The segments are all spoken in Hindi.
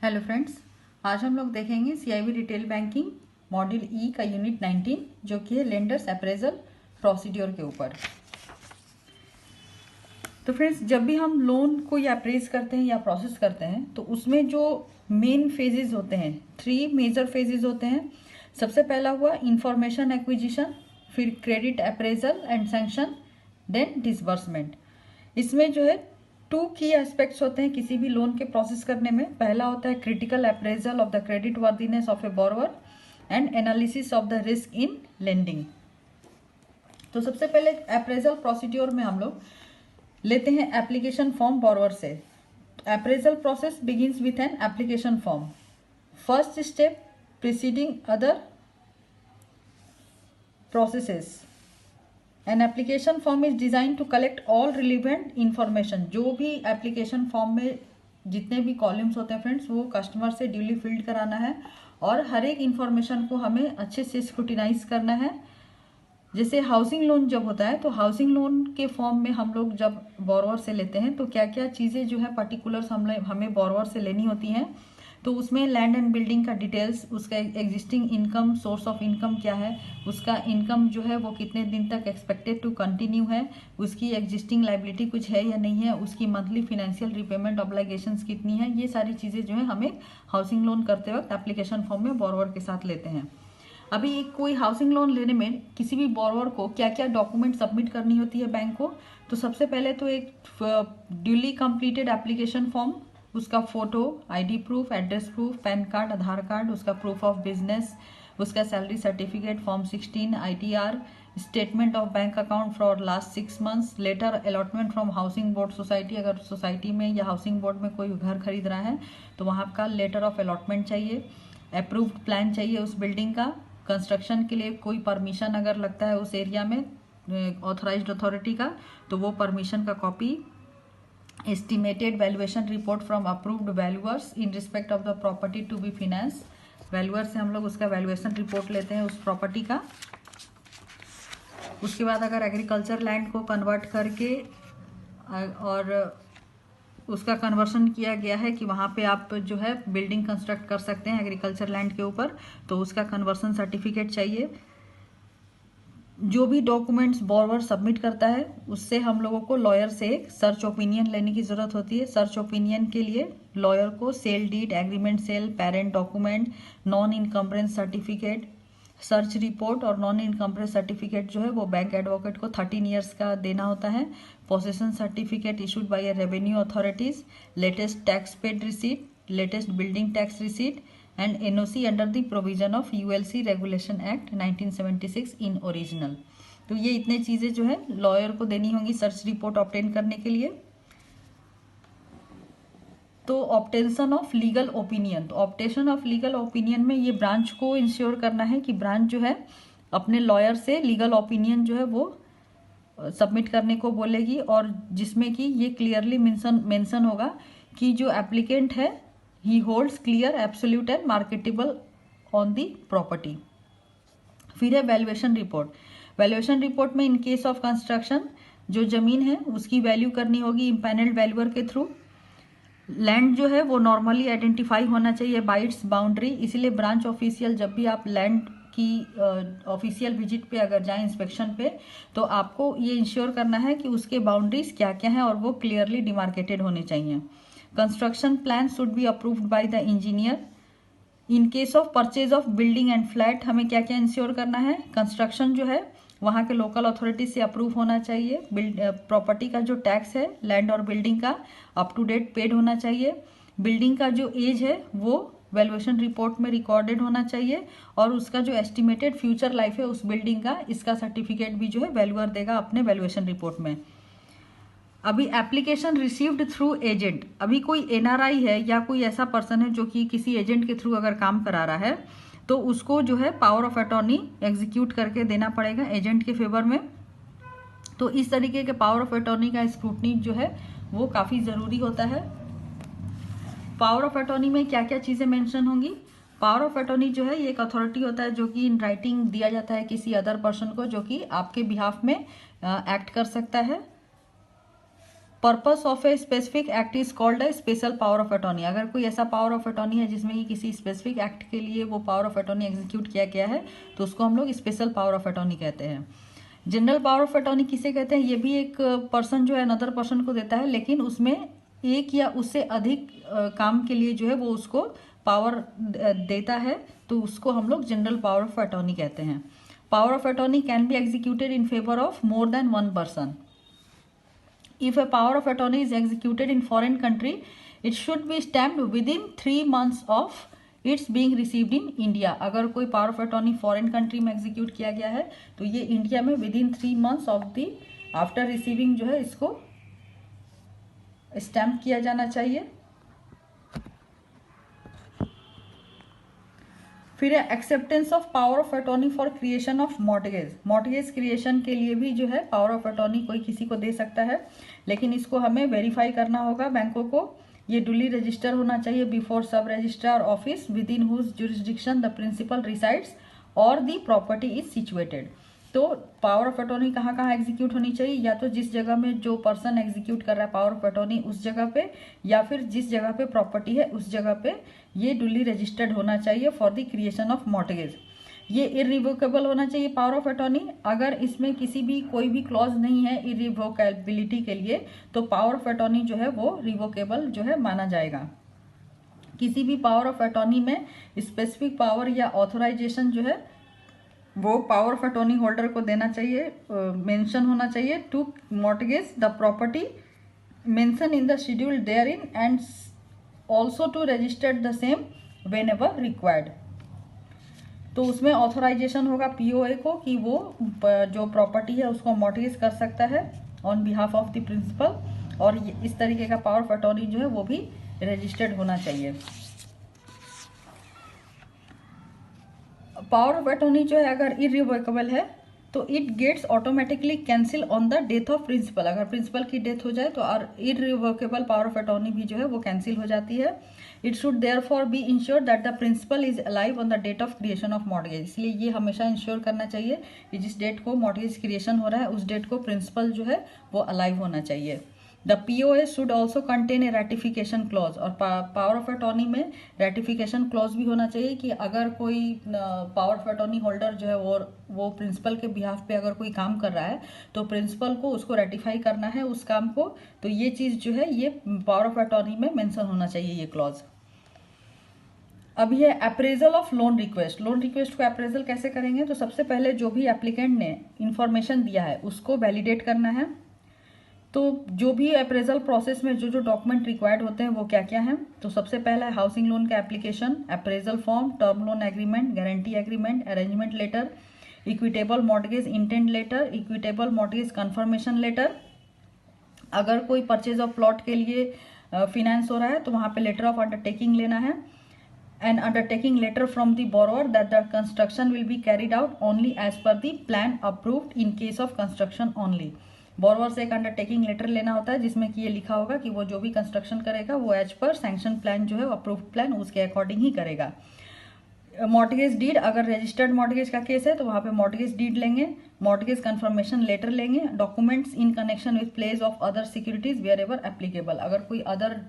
हेलो फ्रेंड्स, आज हम लोग देखेंगे सीआईबी रिटेल बैंकिंग मॉड्यूल ई का यूनिट 19 जो कि है लेंडर्स अप्रेजल प्रोसीड्योर के ऊपर। तो फ्रेंड्स, जब भी हम लोन को या अप्रेज करते हैं या प्रोसेस करते हैं तो उसमें जो मेन फेजेस होते हैं, 3 मेजर फेजेस होते हैं। सबसे पहला हुआ इंफॉर्मेशन एक्विजिशन, फिर credit appraisal and sanction, then disbursement. इसमें जो है 2 की एस्पेक्ट्स होते हैं किसी भी लोन के प्रोसेस करने में। पहला होता है critical appraisal of the credit worthiness of A borrower and analysis of the risk in lending. तो सबसे पहले अप्रेजल प्रोसीड्योर में हम लोग लेते हैं एप्लीकेशन फॉर्म बोरोवर से। Appraisal process begins with an application form. First step preceding other processes. An application form is design to collect all relevant information. जो भी एप्लीकेशन फॉर्म में जितने भी कॉलम्स होते हैं फ्रेंड्स, वो कस्टमर से ड्यूली फिल्ड कराना है और हर एक इंफॉर्मेशन को हमें अच्छे से स्क्रूटिनाइज करना है। जैसे हाउसिंग लोन जब होता है तो हाउसिंग लोन के फॉर्म में हम लोग जब बोरोवर से लेते हैं तो क्या क्या चीज़ें जो है पर्टिकुलर्स हमें बोरोवर से लेनी होती हैं। तो उसमें लैंड एंड बिल्डिंग का डिटेल्स, उसका existing income, source of income क्या है, उसका इनकम जो है वो कितने दिन तक एक्सपेक्टेड टू कंटिन्यू है, उसकी एग्जिस्टिंग लाइबिलिटी कुछ है या नहीं है, उसकी मंथली फिनेंशियल रिपेमेंट ऑब्लिगेशंस कितनी है। ये सारी चीज़ें जो है हमें हाउसिंग लोन करते वक्त एप्लीकेशन फॉर्म में बोरोवर के साथ लेते हैं। अभी कोई हाउसिंग लोन लेने में किसी भी बोरोवर को क्या क्या डॉक्यूमेंट सबमिट करनी होती है बैंक को। तो सबसे पहले तो एक ड्यूली कंप्लीटेड एप्लीकेशन फॉर्म, उसका photo, ID proof, address proof, pan card, Aadhaar card, उसका प्रूफ ऑफ बिजनेस, उसका salary certificate, form 16, ITR, statement of bank account for last 6 months, letter allotment from housing board society. अगर सोसाइटी में या हाउसिंग बोर्ड में कोई घर खरीद रहा है तो वहाँ का लेटर ऑफ अलॉटमेंट चाहिए। अप्रूव्ड प्लान चाहिए उस बिल्डिंग का। कंस्ट्रक्शन के लिए कोई परमिशन अगर लगता है उस एरिया में ऑथराइज्ड अथॉरिटी का, तो वो परमिशन का copy. Estimated valuation report from approved valuers in respect of the property to be finance. Valuer से हम लोग उसका वैल्यूएशन रिपोर्ट लेते हैं उस प्रॉपर्टी का। उसके बाद अगर एग्रीकल्चर लैंड को कन्वर्ट करके और उसका कन्वर्शन किया गया है कि वहाँ पे आप जो है बिल्डिंग कंस्ट्रक्ट कर सकते हैं एग्रीकल्चर लैंड के ऊपर, तो उसका कन्वर्सन सर्टिफिकेट चाहिए। जो भी डॉक्यूमेंट्स बोरोवर सबमिट करता है उससे हम लोगों को लॉयर से एक सर्च ओपिनियन लेने की ज़रूरत होती है। सर्च ओपिनियन के लिए लॉयर को sale deed, agreement sale, parent document, non encumbrance certificate, search report और नॉन इनकम्प्रेंस सर्टिफिकेट जो है वो बैंक एडवोकेट को 13 ईयर्स का देना होता है। Possession certificate issued by a revenue authorities, latest tax paid receipt, latest building tax receipt and NOC under the provision of ULC Regulation Act 1976 in original। तो ये इतने चीज़ें जो है लॉयर को देनी होंगी सर्च रिपोर्ट ऑब्टेन करने के लिए। तो ऑब्टेंशन ऑफ लीगल ओपिनियन, तो ऑब्टेशन ऑफ लीगल ओपिनियन में ये ब्रांच को इंश्योर करना है कि ब्रांच जो है अपने लॉयर से लीगल ओपिनियन जो है वो सबमिट करने को बोलेगी, और जिसमें कि ये क्लियरली मेंशन होगा कि जो एप्लीकेंट है he holds clear, absolute and marketable on the property। फिर है वैल्यूएशन रिपोर्ट। वैल्यूएशन रिपोर्ट में इन केस ऑफ कंस्ट्रक्शन जो जमीन है उसकी वैल्यू करनी होगी इम्पैनल्ड वैल्यूअर के थ्रू। लैंड जो है वो नॉर्मली आइडेंटिफाई होना चाहिए बाय इट्स बाउंड्री, इसलिए ब्रांच ऑफिशियल जब भी आप लैंड की ऑफिशियल विजिट पे अगर जाएं इंस्पेक्शन पे, तो आपको ये इंश्योर करना है कि उसके बाउंड्रीज क्या क्या हैं और वो क्लियरली डिमार्केटेड होने चाहिए। Construction plan should be approved by the engineer. In case of purchase of building and flat हमें क्या क्या इंश्योर करना है। कंस्ट्रक्शन जो है वहाँ के लोकल अथॉरिटी से अप्रूव होना चाहिए। प्रॉपर्टी का जो टैक्स है लैंड और बिल्डिंग का अप टू डेट पेड होना चाहिए। बिल्डिंग का जो एज है वो वैल्यूएशन रिपोर्ट में रिकॉर्डेड होना चाहिए, और उसका जो एस्टिमेटेड फ्यूचर लाइफ है उस बिल्डिंग का, इसका सर्टिफिकेट भी जो है वैल्यूअर देगा अपने वैल्यूएशन रिपोर्ट में। अभी एप्लीकेशन रिसीव्ड थ्रू एजेंट, अभी कोई एनआरआई है या कोई ऐसा पर्सन है जो कि किसी एजेंट के थ्रू अगर काम करा रहा है तो उसको जो है पावर ऑफ अटॉर्नी एग्जीक्यूट करके देना पड़ेगा एजेंट के फेवर में। तो इस तरीके के पावर ऑफ अटॉर्नी का स्क्रूटनी जो है वो काफ़ी ज़रूरी होता है। पावर ऑफ अटॉर्नी में क्या क्या चीज़ें मेंशन होंगी। पावर ऑफ अटॉर्नी जो है ये एक अथॉरिटी होता है जो कि इन राइटिंग दिया जाता है किसी अदर पर्सन को जो कि आपके बिहाफ में एक्ट कर सकता है। Purpose of a specific act is called a special power of attorney. अगर कोई ऐसा पावर ऑफ अटॉर्नी है जिसमें कि किसी स्पेसिफिक एक्ट के लिए वो पावर ऑफ अटॉर्नी एग्जीक्यूट किया गया है तो उसको हम लोग स्पेशल पावर ऑफ अटॉर्नी कहते हैं। जनरल पावर ऑफ अटॉर्नी किसे कहते हैं? ये भी एक पर्सन जो है अनदर पर्सन को देता है, लेकिन उसमें एक या उससे अधिक काम के लिए जो है वो उसको पावर देता है, तो उसको हम लोग जनरल पावर ऑफ अटॉर्नी कहते हैं। Power of attorney can be executed in favour of more than one person. If a power of attorney is executed in foreign country, it should be stamped within 3 months of its being received in India। अगर कोई power of attorney foreign country में एग्जीक्यूट किया गया है तो ये इंडिया में within 3 months of the after receiving जो है इसको स्टैम्प किया जाना चाहिए। फिर है acceptance of power of attorney for creation of mortgage. Mortgage creation के लिए भी जो है पावर ऑफ अटॉर्नी कोई किसी को दे सकता है, लेकिन इसको हमें वेरीफाई करना होगा बैंकों को। ये डुली रजिस्टर होना चाहिए before sub registrar office within whose jurisdiction the principal resides और द प्रॉपर्टी इज सिचुएटेड। तो पावर ऑफ अटॉर्नी कहाँ कहाँ एग्जीक्यूट होनी चाहिए? या तो जिस जगह में जो पर्सन एग्जीक्यूट कर रहा है पावर ऑफ अटॉर्नी उस जगह पे, या फिर जिस जगह पे प्रॉपर्टी है उस जगह पे ये डुली रजिस्टर्ड होना चाहिए for the creation of mortgage. ये इरिवोकेबल होना चाहिए पावर ऑफ अटॉर्नी। अगर इसमें किसी भी कोई भी क्लॉज नहीं है इरिवोकेबिलिटी के लिए तो पावर ऑफ अटॉर्नी जो है वो रिवोकेबल जो है माना जाएगा। किसी भी पावर ऑफ अटॉर्नी में स्पेसिफिक पावर या ऑथोराइजेशन जो है वो पावर ऑफ अटॉर्नी होल्डर को देना चाहिए, मेंशन होना चाहिए to mortgage the property mention in the schedule there in and also to registered the same when ever required. तो उसमें ऑथोराइजेशन होगा पीओए को कि वो जो प्रॉपर्टी है उसको मॉर्टगेज कर सकता है on behalf of the principal, और इस तरीके का पावर ऑफ अटॉर्नी जो है वो भी रजिस्टर्ड होना चाहिए। पावर ऑफ अटॉर्नी जो है अगर इरिवोकेबल है तो it gets automatically cancel on the death of principal. अगर प्रिंसिपल की डेथ हो जाए तो इरिवोकेबल पावर ऑफ अटॉर्नी भी जो है वो कैंसिल हो जाती है। It should therefore be ensure that the principal is alive on the date of creation of mortgage. इसलिए ये हमेशा इंश्योर करना चाहिए कि जिस डेट को मॉर्टगेज क्रिएशन हो रहा है उस डेट को प्रिंसिपल जो है वो अलाइव होना चाहिए। The POA should also contain a ratification clause. और पावर ऑफ अटॉर्नी में रेटिफिकेशन क्लॉज भी होना चाहिए कि अगर कोई पावर ऑफ अटॉर्नी होल्डर जो है वो प्रिंसिपल के बिहाफ पे अगर कोई काम कर रहा है तो प्रिंसिपल को उसको रेटिफाई करना है उस काम को, तो ये चीज़ जो है ये पावर ऑफ अटॉर्नी में मेंशन होना चाहिए ये क्लॉज। अब ये appraisal of loan request. Loan request को अप्रेजल कैसे करेंगे? तो सबसे पहले जो भी एप्लीकेंट ने इंफॉर्मेशन दिया है उसको वैलिडेट करना है। तो जो भी अप्रेजल प्रोसेस में जो जो डॉक्यूमेंट रिक्वायर्ड होते हैं वो क्या क्या हैं? तो सबसे पहला है हाउसिंग लोन का application, appraisal form, term loan agreement, guarantee agreement, arrangement letter, equitable mortgage intent letter, equitable mortgage confirmation letter. अगर कोई परचेज ऑफ प्लॉट के लिए फिनेंस हो रहा है तो वहाँ पे लेटर ऑफ अंडरटेकिंग लेना है, an undertaking letter from the borrower that the construction will be carried out only as per the plan approved in case of construction only. Borrower से एक अंडरटेकिंग लेटर लेना होता है जिसमें कि ये लिखा होगा कि वो जो भी कंस्ट्रक्शन करेगा वो एज पर सैंक्शन प्लान जो है अप्रूव्ड प्लान उसके अकॉर्डिंग ही करेगा। मॉर्टगेज डीड, अगर रजिस्टर्ड मॉर्टगेज का केस है तो वहाँ पे मॉर्टगेज डीड लेंगे, मॉर्टगेज कंफर्मेशन लेटर लेंगे, documents in connection with place of other securities where ever applicable. अगर कोई अदर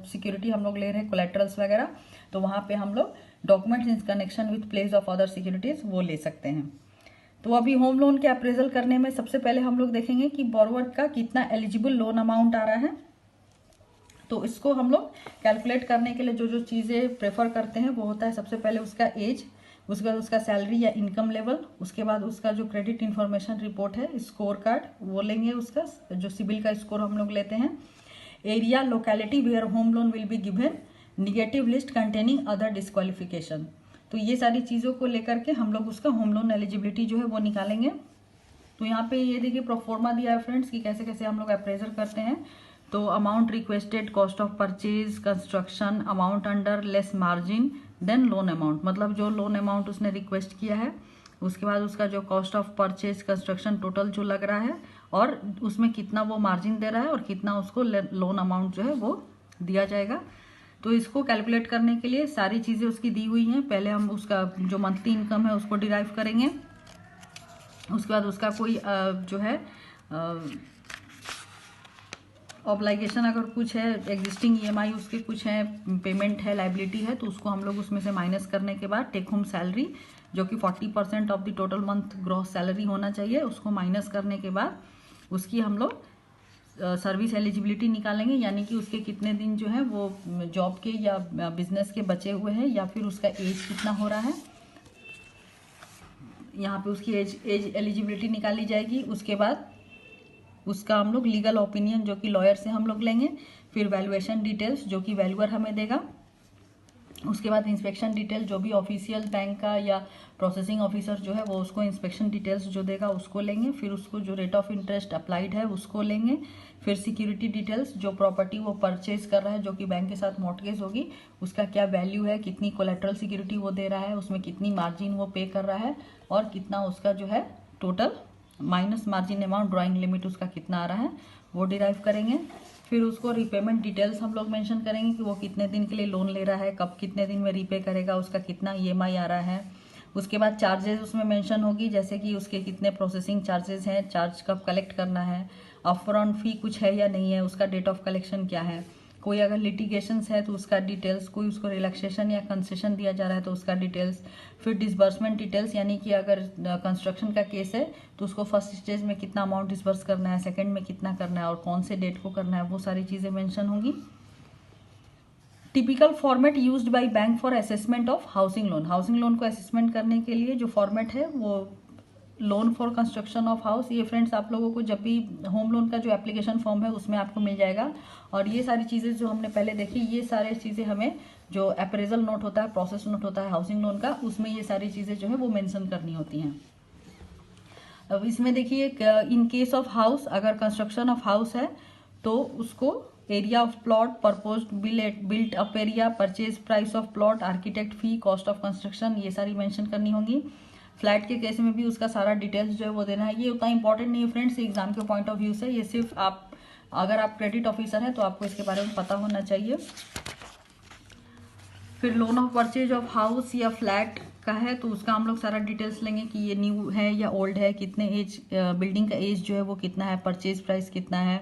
सिक्योरिटी हम लोग ले रहे हैं कोलेट्रल्स वगैरह तो वहाँ पे हम लोग documents in connection with place of other securities वो ले सकते हैं। तो अभी होम लोन के अप्रेजल करने में सबसे पहले हम लोग देखेंगे कि बोरोवर का कितना एलिजिबल लोन अमाउंट आ रहा है। तो इसको हम लोग कैलकुलेट करने के लिए जो जो चीज़ें प्रेफर करते हैं वो होता है सबसे पहले उसका एज, उसके बाद उसका सैलरी या इनकम लेवल, उसके बाद उसका जो क्रेडिट इंफॉर्मेशन रिपोर्ट है, स्कोर कार्ड वो लेंगे, उसका जो सिबिल का स्कोर हम लोग लेते हैं, area locality where home loan will be given, negative list containing other disqualification. तो ये सारी चीज़ों को लेकर के हम लोग उसका होम लोन एलिजिबिलिटी जो है वो निकालेंगे। तो यहाँ पे ये देखिए प्रोफॉर्मा दिया है फ्रेंड्स कि कैसे कैसे हम लोग अप्रेजल करते हैं। तो amount requested, cost of purchase, construction, amount under less margin, then loan amount, मतलब जो लोन अमाउंट उसने रिक्वेस्ट किया है उसके बाद उसका जो cost of purchase construction total जो लग रहा है और उसमें कितना वो मार्जिन दे रहा है और कितना उसको लोन अमाउंट जो है वो दिया जाएगा। तो इसको कैलकुलेट करने के लिए सारी चीज़ें उसकी दी हुई हैं। पहले हम उसका जो मंथली इनकम है उसको डिराइव करेंगे, उसके बाद उसका कोई जो है ऑब्लाइगेशन अगर कुछ है, एग्जिस्टिंग ईएमआई उसके कुछ है, पेमेंट है, लाइबिलिटी है, तो उसको हम लोग उसमें से माइनस करने के बाद टेक होम सैलरी जो कि 40% of the total month gross salary होना चाहिए, उसको माइनस करने के बाद उसकी हम लोग सर्विस एलिजिबिलिटी निकालेंगे, यानी कि उसके कितने दिन जो है वो जॉब के या बिजनेस के बचे हुए हैं, या फिर उसका एज कितना हो रहा है, यहाँ पे उसकी एज एलिजिबिलिटी निकाली जाएगी। उसके बाद उसका हम लोग लीगल ओपिनियन जो कि लॉयर से हम लोग लेंगे, फिर वैल्यूएशन डिटेल्स जो कि वैल्यूअर हमें देगा, उसके बाद इंस्पेक्शन डिटेल जो भी ऑफिशियल बैंक का या प्रोसेसिंग ऑफिसर जो है वो उसको इंस्पेक्शन डिटेल्स जो देगा उसको लेंगे, फिर उसको जो रेट ऑफ इंटरेस्ट अप्लाइड है उसको लेंगे, फिर सिक्योरिटी डिटेल्स जो प्रॉपर्टी वो परचेज कर रहा है जो कि बैंक के साथ मॉर्टगेज होगी उसका क्या वैल्यू है, कितनी कोलेटरल सिक्योरिटी वो दे रहा है, उसमें कितनी मार्जिन वो पे कर रहा है और कितना उसका जो है total minus margin amount drawing limit उसका कितना आ रहा है वो डिराइव करेंगे। फिर उसको रीपेमेंट डिटेल्स हम लोग मेंशन करेंगे कि वो कितने दिन के लिए लोन ले रहा है, कब कितने दिन में रीपे करेगा, उसका कितना ईएमआई आ रहा है। उसके बाद चार्जेस उसमें मेंशन होगी, जैसे कि उसके कितने प्रोसेसिंग चार्जेस हैं, चार्ज कब कलेक्ट करना है, अपफ्रंट फी कुछ है या नहीं है, उसका डेट ऑफ कलेक्शन क्या है, कोई अगर लिटिगेशंस है तो उसका डिटेल्स, कोई उसको रिलैक्सेशन या कंसेशन दिया जा रहा है तो उसका डिटेल्स, फिर डिसबर्समेंट डिटेल्स, यानी कि अगर कंस्ट्रक्शन का केस है तो उसको फर्स्ट स्टेज में कितना अमाउंट डिसबर्स करना है, सेकंड में कितना करना है और कौन से डेट को करना है, वो सारी चीज़ें मेंशन होंगी। Typical format used by bank for assessment of housing loan, housing loan को असेसमेंट करने के लिए जो फॉर्मेट है वो loan for construction of house, ये फ्रेंड्स आप लोगों को जब भी होम लोन का जो एप्लीकेशन फॉर्म है उसमें आपको मिल जाएगा। और ये सारी चीज़ें जो हमने पहले देखी, ये सारी चीज़ें हमें जो अप्रेजल नोट होता है, प्रोसेस नोट होता है हाउसिंग लोन का, उसमें ये सारी चीज़ें जो है वो मेंशन करनी होती हैं। अब इसमें देखिए इन केस ऑफ हाउस, अगर कंस्ट्रक्शन ऑफ हाउस है तो उसको area of plot, proposed built up area, purchase price of plot, architect fee, cost of construction, ये सारी मेंशन करनी होंगी। फ्लैट के केस में भी उसका सारा डिटेल्स जो है वो देना है। ये उतना इंपॉर्टेंट नहीं है फ्रेंड्स एग्जाम के पॉइंट ऑफ व्यू से, ये सिर्फ आप अगर आप क्रेडिट ऑफिसर हैं तो आपको इसके बारे में पता होना चाहिए। फिर loan of purchase of house या फ्लैट का है तो उसका हम लोग सारा डिटेल्स लेंगे कि ये न्यू है या ओल्ड है, कितने एज, बिल्डिंग का एज जो है वो कितना है, परचेज प्राइस कितना है,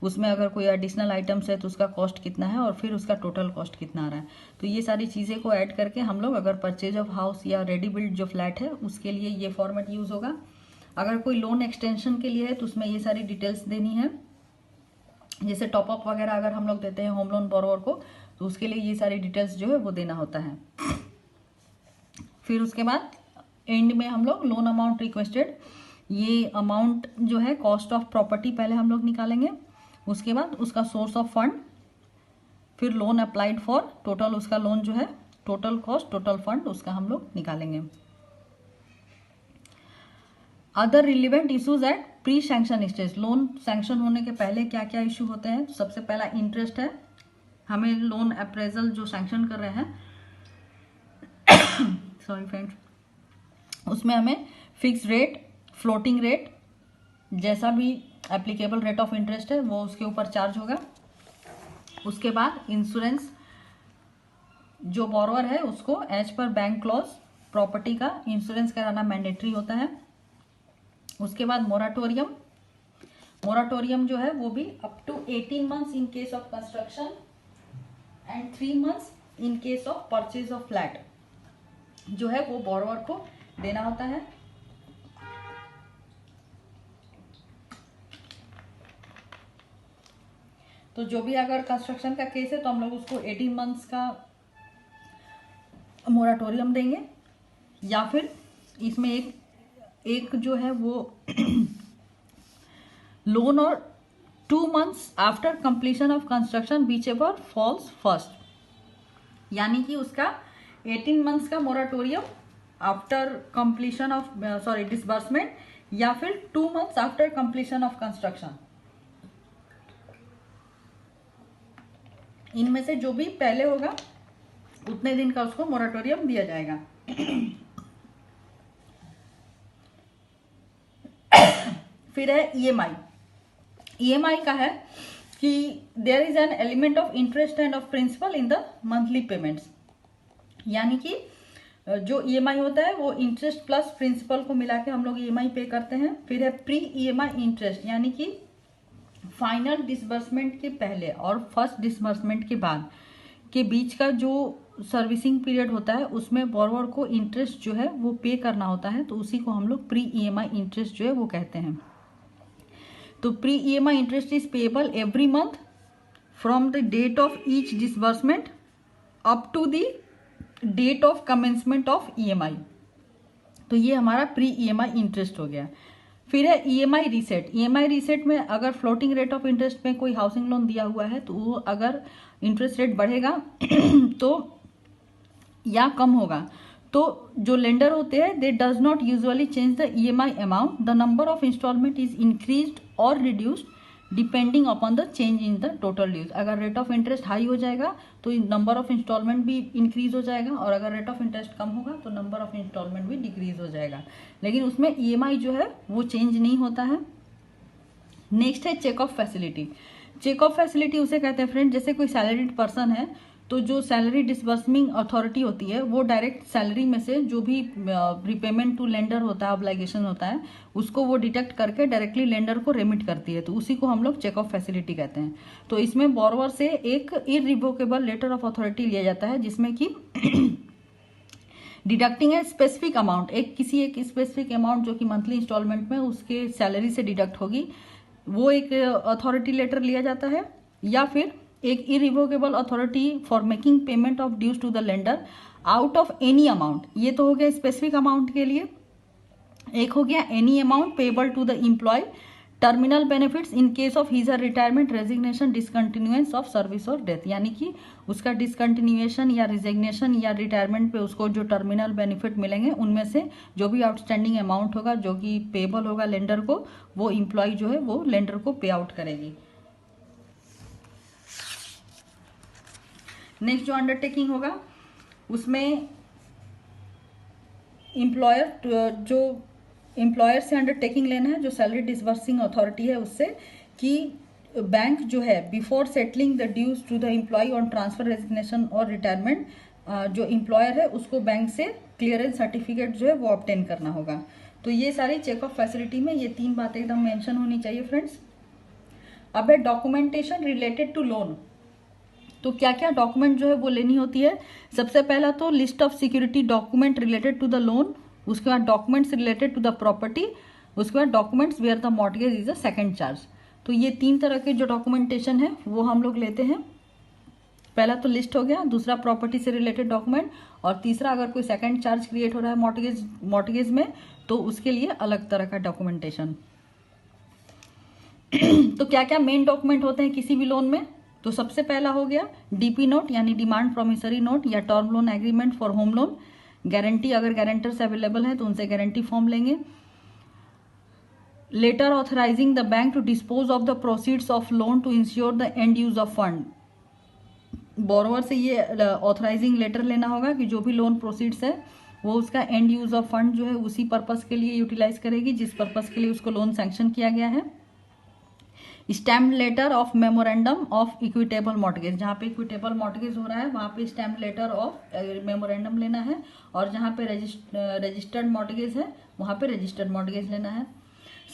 उसमें अगर कोई एडिशनल आइटम्स है तो उसका कॉस्ट कितना है और फिर उसका टोटल कॉस्ट कितना आ रहा है। तो ये सारी चीज़ें को ऐड करके हम लोग अगर परचेज ऑफ हाउस या रेडी बिल्ड जो फ्लैट है उसके लिए ये फॉर्मेट यूज़ होगा। अगर कोई लोन एक्सटेंशन के लिए है तो उसमें ये सारी डिटेल्स देनी है, जैसे टॉपअप वगैरह अगर हम लोग देते हैं होम लोन बोरोवर को तो उसके लिए ये सारी डिटेल्स जो है वो देना होता है। फिर उसके बाद एंड में हम लोग लोन अमाउंट रिक्वेस्टेड, ये अमाउंट जो है कॉस्ट ऑफ प्रॉपर्टी पहले हम लोग निकालेंगे, उसके बाद उसका सोर्स ऑफ फंड, फिर लोन अप्लाइड फॉर, टोटल उसका लोन जो है, टोटल कॉस्ट, टोटल फंड उसका हम लोग निकालेंगे। Other relevant issues at pre sanction stage, loan sanction होने के पहले क्या क्या इश्यू होते हैं। सबसे पहला इंटरेस्ट है, हमें लोन अप्रेजल जो सैंक्शन कर रहे हैं सॉरी फ्रेंड्स, उसमें हमें फिक्स रेट, फ्लोटिंग रेट, जैसा भी एप्लीकेबल रेट ऑफ इंटरेस्ट है वो उसके ऊपर चार्ज होगा। उसके बाद इंश्योरेंस, जो बोरोवर है उसको as per bank clause property का इंश्योरेंस कराना मैंडेटरी होता है। उसके बाद मोराटोरियम, मोराटोरियम जो है वो भी up to 18 months in case of construction and 3 months in case of purchase of flat जो है वो बोरोवर को देना होता है। तो जो भी अगर कंस्ट्रक्शन का केस है तो हम लोग उसको 18 मंथ्स का मोराटोरियम देंगे, या फिर इसमें एक जो है वो लोन और 2 months after completion of construction whichever falls first, यानी कि उसका 18 मंथ्स का moratorium after completion of disbursement, या फिर 2 months after completion of construction, इनमें से जो भी पहले होगा उतने दिन का उसको मोराटोरियम दिया जाएगा। फिर है ईएमआई, ईएमआई का है कि there is an element of interest and of principal in the monthly payments, यानी कि जो ईएमआई होता है वो इंटरेस्ट प्लस प्रिंसिपल को मिला के हम लोग ईएमआई पे करते हैं। फिर है प्री ईएमआई इंटरेस्ट, यानी कि फाइनल डिसबर्समेंट के पहले और फर्स्ट डिसबर्समेंट के बाद के बीच का जो सर्विसिंग पीरियड होता है उसमें बोरोवर को इंटरेस्ट जो है वो पे करना होता है, तो उसी को हम लोग प्री ईएमआई इंटरेस्ट जो है वो कहते हैं। तो pre EMI interest is payable every month from the date of each disbursement up to the date of commencement of EMI. तो ये हमारा प्री ईएमआई इंटरेस्ट हो गया। फिर है ईएमआई रीसेट। ईएमआई रीसेट में अगर फ्लोटिंग रेट ऑफ इंटरेस्ट में कोई हाउसिंग लोन दिया हुआ है तो वो अगर इंटरेस्ट रेट बढ़ेगा तो या कम होगा तो जो लेंडर होते हैं they does not usually change the EMI amount, the number of instalment is increased और reduced depending upon the change in the total dues. अगर रेट ऑफ इंटरेस्ट हाई हो जाएगा तो नंबर ऑफ इंस्टॉलमेंट भी इंक्रीज हो जाएगा, और अगर रेट ऑफ इंटरेस्ट कम होगा तो नंबर ऑफ इंस्टॉलमेंट भी डिक्रीज हो जाएगा, लेकिन उसमें ईएमआई जो है वो चेंज नहीं होता है। नेक्स्ट है check off facility. Check off facility उसे कहते हैं फ्रेंड, जैसे कोई सैलरीड पर्सन है तो जो सैलरी डिसबर्सिंग अथॉरिटी होती है वो डायरेक्ट सैलरी में से जो भी रिपेमेंट टू लेंडर होता है, ऑब्लिगेशन होता है, उसको वो डिडक्ट करके डायरेक्टली लेंडर को रेमिट करती है, तो उसी को हम लोग चेक ऑफ फैसिलिटी कहते हैं। तो इसमें बोरोवर से एक इररिवोकेबल लेटर ऑफ अथॉरिटी लिया जाता है जिसमें कि डिडक्टिंग है स्पेसिफिक अमाउंट, एक स्पेसिफिक अमाउंट जो कि मंथली इंस्टॉलमेंट में उसके सैलरी से डिडक्ट होगी, वो एक अथॉरिटी लेटर लिया जाता है। या फिर एक irrevocable authority for making payment of dues to the lender out of any amount. ये तो हो गया स्पेसिफिक अमाउंट के लिए। एक हो गया any amount payable to the employee, terminal benefits in case of his retirement, resignation, discontinuance of service और डेथ, यानी कि उसका डिसकंटिन्यूएशन या रिजिग्नेशन या रिटायरमेंट पे उसको जो टर्मिनल बेनिफिट मिलेंगे उनमें से जो भी आउटस्टैंडिंग अमाउंट होगा जो कि पेबल होगा लेंडर को, वो एम्प्लॉय जो है वो लेंडर को पे आउट करेगी। नेक्स्ट जो अंडरटेकिंग होगा उसमें एम्प्लॉयर से अंडरटेकिंग लेना है, जो सैलरी डिसबर्सिंग अथॉरिटी है उससे, कि बैंक जो है before settling the dues to the employee on transfer, resignation और रिटायरमेंट, जो एम्प्लॉयर है उसको बैंक से क्लियरेंस सर्टिफिकेट जो है वो ऑब्टेन करना होगा। तो ये सारी चेक ऑफ फैसिलिटी में ये 3 बातें एकदम मेंशन होनी चाहिए फ्रेंड्स। अब है डॉक्यूमेंटेशन रिलेटेड टू लोन। तो क्या क्या डॉक्यूमेंट जो है वो लेनी होती है। सबसे पहला तो list of security document related to the loan, उसके बाद documents related to the property, उसके बाद documents where the mortgage is a second charge. तो ये 3 तरह के जो डॉक्यूमेंटेशन है वो हम लोग लेते हैं। पहला तो लिस्ट हो गया, दूसरा प्रॉपर्टी से रिलेटेड डॉक्यूमेंट, और तीसरा अगर कोई सेकंड चार्ज क्रिएट हो रहा है मॉर्टगेज में तो उसके लिए अलग तरह का डॉक्यूमेंटेशन। तो क्या क्या मेन डॉक्यूमेंट होते हैं किसी भी लोन में। तो सबसे पहला हो गया डीपी नोट यानी डिमांड प्रोमिसरी नोट या term loan agreement for home loan. Guarantee, अगर गारंटर्स अवेलेबल हैं तो उनसे गारंटी फॉर्म लेंगे। Letter authorising the bank to dispose of the proceeds of loan to ensure the end use of fund. Borrower से ये ऑथराइजिंग लेटर लेना होगा कि जो भी लोन प्रोसीड्स है वो उसका एंड यूज ऑफ फंड जो है उसी पर्पस के लिए यूटिलाइज करेगी जिस पर्पस के लिए उसको लोन सैंक्शन किया गया है। Stamp letter of memorandum of equitable mortgage, जहाँ पे इक्विटेबल मॉर्टगेज हो रहा है वहाँ पे स्टैम्प लेटर ऑफ मेमोरेंडम लेना है, और जहाँ पे रजिस्टर्ड मॉर्टगेज है वहाँ पे रजिस्टर्ड मॉर्टगेज लेना है।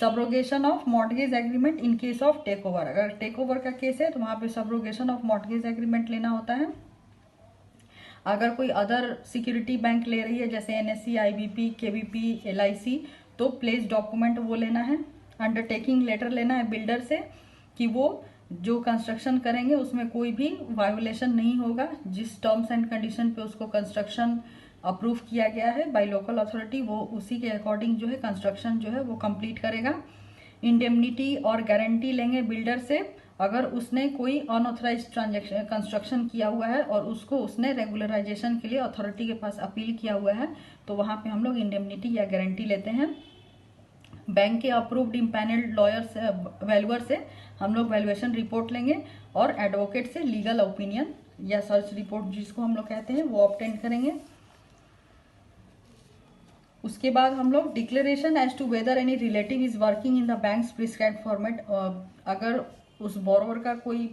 Subrogation of mortgage agreement in case of take over, अगर टेक ओवर का केस है तो वहाँ पे सब्रोगेशन ऑफ मॉर्टगेज एग्रीमेंट लेना होता है। अगर कोई अदर सिक्योरिटी बैंक ले रही है जैसे एनएससी, आईबीपी, केवीपी, एलआईसी, तो प्लेस डॉक्यूमेंट वो लेना है। अंडरटेकिंग लेटर लेना है बिल्डर से कि वो जो कंस्ट्रक्शन करेंगे उसमें कोई भी वायोलेशन नहीं होगा, जिस टर्म्स एंड कंडीशन पे उसको कंस्ट्रक्शन अप्रूव किया गया है बाय लोकल अथॉरिटी वो उसी के अकॉर्डिंग जो है कंस्ट्रक्शन जो है वो कंप्लीट करेगा। इंडेमनिटी और गारंटी लेंगे बिल्डर से, अगर उसने कोई अनऑथराइज्ड ट्रांजैक्शन कंस्ट्रक्शन किया हुआ है और उसको उसने रेगुलराइजेशन के लिए अथॉरिटी के पास अपील किया हुआ है तो वहाँ पे हम लोग इंडेमनिटी या गारंटी लेते हैं। बैंक के अप्रूव्ड इम्पैनल्ड लॉयर से, वैल्यूअर से हम लोग वैल्यूएशन रिपोर्ट लेंगे, और एडवोकेट से लीगल ओपिनियन या सर्च रिपोर्ट जिसको हम लोग कहते हैं वो ऑब्टेन करेंगे। उसके बाद हम लोग declaration as to whether any relative is working in the bank's prescribed format, अगर उस बोरोवर का कोई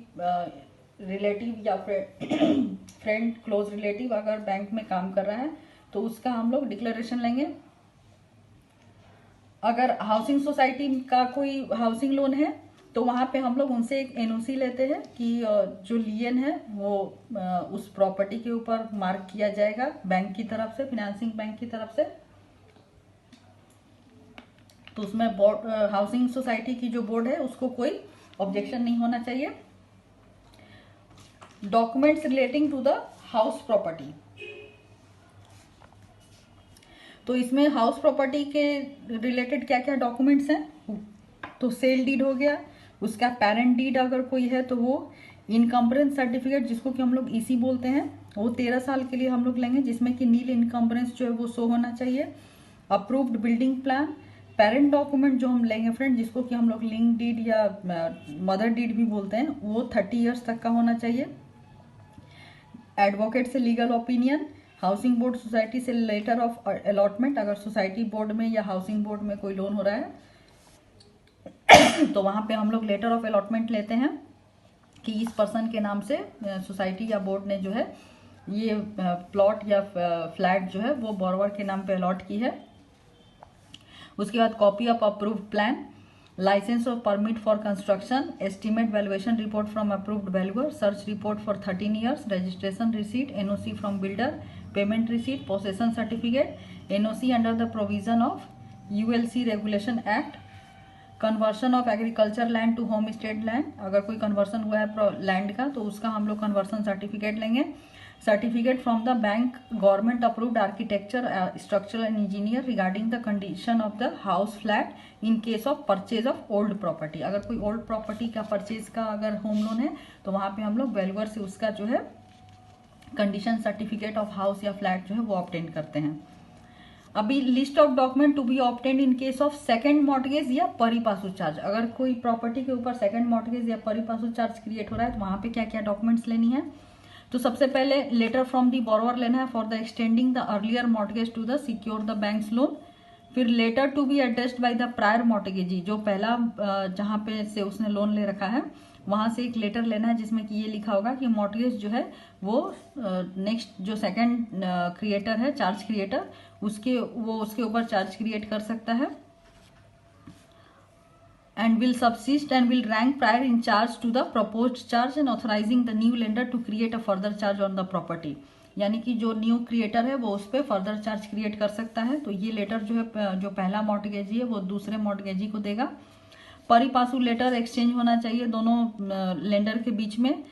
रिलेटिव या फ्रेंड क्लोज रिलेटिव अगर बैंक में काम कर रहा है तो उसका हम लोग डिक्लेरेशन लेंगे। अगर हाउसिंग सोसाइटी का कोई हाउसिंग लोन है तो वहाँ पे हम लोग उनसे एक एनओसी लेते हैं कि जो लियन है वो उस प्रॉपर्टी के ऊपर मार्क किया जाएगा बैंक की तरफ से, फिनेंसिंग बैंक की तरफ से। तो उसमें बोर्ड, हाउसिंग सोसाइटी की जो बोर्ड है उसको कोई ऑब्जेक्शन नहीं होना चाहिए। Documents relating to the house property, तो इसमें हाउस प्रॉपर्टी के रिलेटेड क्या क्या डॉक्यूमेंट्स हैं, तो सेल डीड हो गया, उसका पेरेंट डीड अगर कोई है तो वो, इनकम्बरेंस सर्टिफिकेट जिसको कि हम लोग ईसी बोलते हैं वो 13 साल के लिए हम लोग लेंगे, जिसमें कि नील इनकम्बरेंस जो है वो शो होना चाहिए। Approved building plan, parent document जो हम लेंगे फ्रेंड, जिसको कि हम लोग लिंक डीड या मदर डीड भी बोलते हैं, वो 30 ईयर्स तक का होना चाहिए। एडवोकेट से legal opinion, housing board society से लेटर ऑफ अलॉटमेंट, अगर सोसाइटी बोर्ड में या हाउसिंग बोर्ड में कोई लोन हो रहा है तो वहाँ पे हम लोग लेटर ऑफ अलॉटमेंट लेते हैं कि इस पर्सन के नाम से सोसाइटी या बोर्ड ने जो है ये प्लॉट या फ्लैट जो है वो बोरोवर के नाम पे अलॉट की है। उसके बाद copy of approved plan, licence of permit for construction, estimate valuation report from approved valuer, search report for 13 years, registration receipt, NOC from builder, payment receipt, possession certificate, NOC under the provision of ULC regulation act, conversion of agriculture land to homestead land, अगर कोई कन्वर्सन हुआ है लैंड का तो उसका हम लोग कन्वर्सन सर्टिफिकेट लेंगे। Certificate from the bank government approved architecture structural and engineer regarding the condition of the house flat in case of purchase of old property, अगर कोई ओल्ड प्रॉपर्टी का परचेज का अगर होम लोन है तो वहाँ पे हम लोग वैल्यूअर से उसका जो है कंडीशन सर्टिफिकेट ऑफ हाउस या फ्लैट जो है वो ऑब्टेन करते हैं। अभी list of document to be obtained in case of second mortgage या परी पासू चार्ज, अगर कोई प्रॉपर्टी के ऊपर सेकंड मॉर्टगेज या परी पासू चार्ज क्रिएट हो रहा है तो वहाँ पे क्या क्या डॉक्यूमेंट्स लेनी है। तो सबसे पहले लेटर फ्रॉम दी बोरोवर लेना है for the extending the earlier mortgage to the secure the banks loan. फिर letter to be addressed by the prior mortgagee, जो पहला जहाँ पे से उसने लोन ले रखा है वहां से एक लेटर लेना है जिसमें कि ये लिखा होगा कि मॉर्टगेज जो है वो नेक्स्ट जो सेकंड क्रिएटर है, चार्ज क्रिएटर, उसके ऊपर चार्ज क्रिएट कर सकता है। and will subsist and will rank prior in charge to the proposed charge and authorizing the new lender to create a further charge on the property, यानी कि जो न्यू क्रिएटर है वो उस पर फर्दर चार्ज क्रिएट कर सकता है। तो ये लेटर जो है जो पहला मॉर्टगेजी है वो दूसरे मॉर्टगेजी को देगा। परी पासू लेटर एक्सचेंज होना चाहिए दोनों लेंडर के बीच में।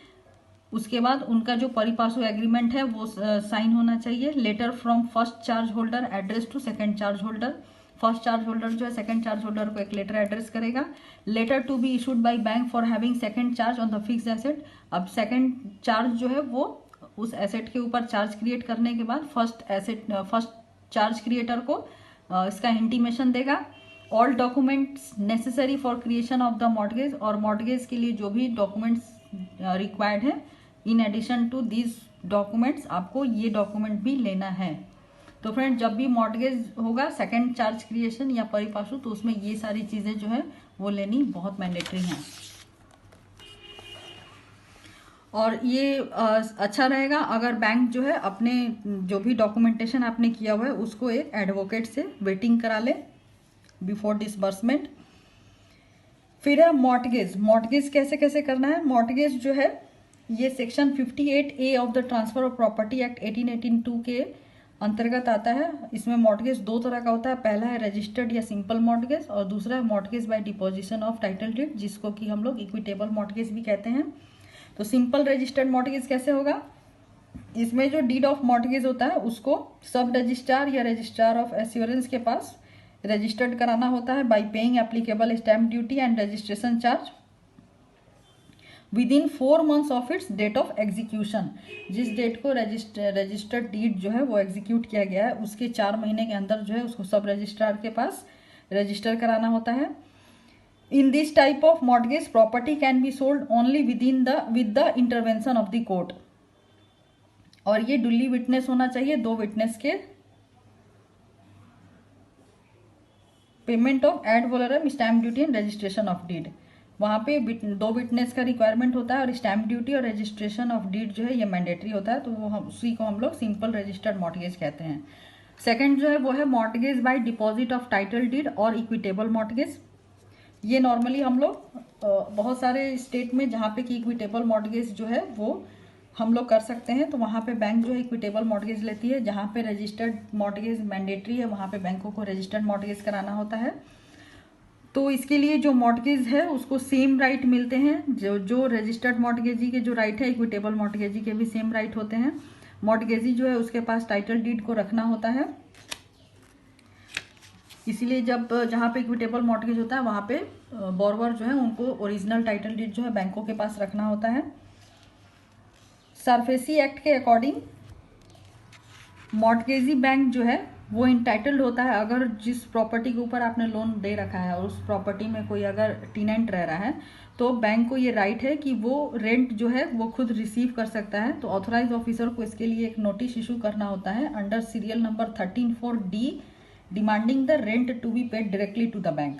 उसके बाद उनका जो परी पासू एग्रीमेंट है वो साइन होना चाहिए। Letter from first charge holder address to second charge holder, first charge holder जो है सेकंड चार्ज होल्डर को एक लेटर एड्रेस करेगा। Letter to be issued by bank for having second charge on the fixed asset, अब सेकंड चार्ज जो है वो उस एसेट के ऊपर चार्ज क्रिएट करने के बाद फर्स्ट चार्ज क्रिएटर को इसका इंटीमेशन देगा। All documents necessary for creation of the mortgage, और मॉर्टगेज के लिए जो भी डॉक्यूमेंट्स रिक्वायर्ड है in addition to these documents आपको ये डॉक्यूमेंट भी लेना है। तो फ्रेंड जब भी मॉर्टगेज होगा सेकंड चार्ज क्रिएशन या परी पासू तो उसमें ये सारी चीजें जो है वो लेनी बहुत मैंडेटरी हैं। और ये अच्छा रहेगा अगर बैंक जो है अपने जो भी डॉक्यूमेंटेशन आपने किया हुआ है उसको एक एडवोकेट से वेटिंग करा ले बिफोर डिसबर्समेंट। फिर है मॉर्टगेज। मॉर्टगेज कैसे कैसे करना है। मॉर्टगेज जो है ये section 58A of the transfer of property act 1882 के अंतर्गत आता है। इसमें मॉर्टगेज दो तरह का होता है, पहला है रजिस्टर्ड या सिंपल मॉर्टगेज और दूसरा है mortgage by deposition of title deed, जिसको कि हम लोग इक्विटेबल मॉर्टगेज भी कहते हैं। तो सिंपल रजिस्टर्ड मॉर्टगेज कैसे होगा, इसमें जो डीड ऑफ मॉर्टगेज होता है उसको सब रजिस्ट्रार या रजिस्ट्रार ऑफ एश्योरेंस के पास रजिस्टर्ड कराना होता है by paying applicable stamp duty and registration charge within 4 months of its date of execution. जिस डेट को रजिस्टर्ड डीड जो है वो एग्जीक्यूट किया गया है उसके 4 महीने के अंदर जो है उसको सब रजिस्ट्रार के पास रजिस्टर कराना होता है। In this type of mortgage property can be sold only with the intervention of the court, और ये डुली विटनेस होना चाहिए, 2 विटनेस के payment of ad valorem stamp duty and registration of deed. वहाँ पे 2 विटनेस का रिक्वायरमेंट होता है और स्टैम्प ड्यूटी और रजिस्ट्रेशन ऑफ डीड जो है ये मैंडेटरी होता है। तो वो उसी को हम लोग सिंपल रजिस्टर्ड मॉर्टगेज कहते हैं। सेकंड जो है वो है mortgage by deposit of title deed और इक्विटेबल मॉर्टगेज। ये नॉर्मली हम लोग बहुत सारे स्टेट में जहाँ पे कि इक्विटेबल मॉर्गेज जो है वो हम लोग कर सकते हैं, तो वहाँ पे बैंक जो है इक्विटेबल मॉर्गेज लेती है। जहाँ पे रजिस्टर्ड मॉर्गेज मैंडेटरी है वहाँ पे बैंकों को रजिस्टर्ड मॉर्गेज कराना होता है। तो इसके लिए जो मॉर्गेज है उसको सेम राइट मिलते हैं, जो रजिस्टर्ड मॉर्गेजी के जो राइट है इक्विटेबल मॉर्गेजी के भी सेम राइट होते हैं। मॉर्गेजी जो है उसके पास टाइटल डीड को रखना होता है, इसीलिए जब जहाँ पे इक्विटेबल मॉर्गेज होता है वहाँ पे बोरोवर जो है उनको ओरिजिनल टाइटल डीड जो है बैंकों के पास रखना होता है। सरफेसी एक्ट के अकॉर्डिंग मॉर्गेजी बैंक जो है वो इंटाइटल्ड होता है, अगर जिस प्रॉपर्टी के ऊपर आपने लोन दे रखा है और उस प्रॉपर्टी में कोई अगर टेनेंट रह रहा है तो बैंक को ये राइट है कि वो रेंट जो है वो खुद रिसीव कर सकता है। तो ऑथराइज ऑफिसर को इसके लिए एक नोटिस इशू करना होता है under serial number 13(4)D demanding the rent to be paid directly to the bank.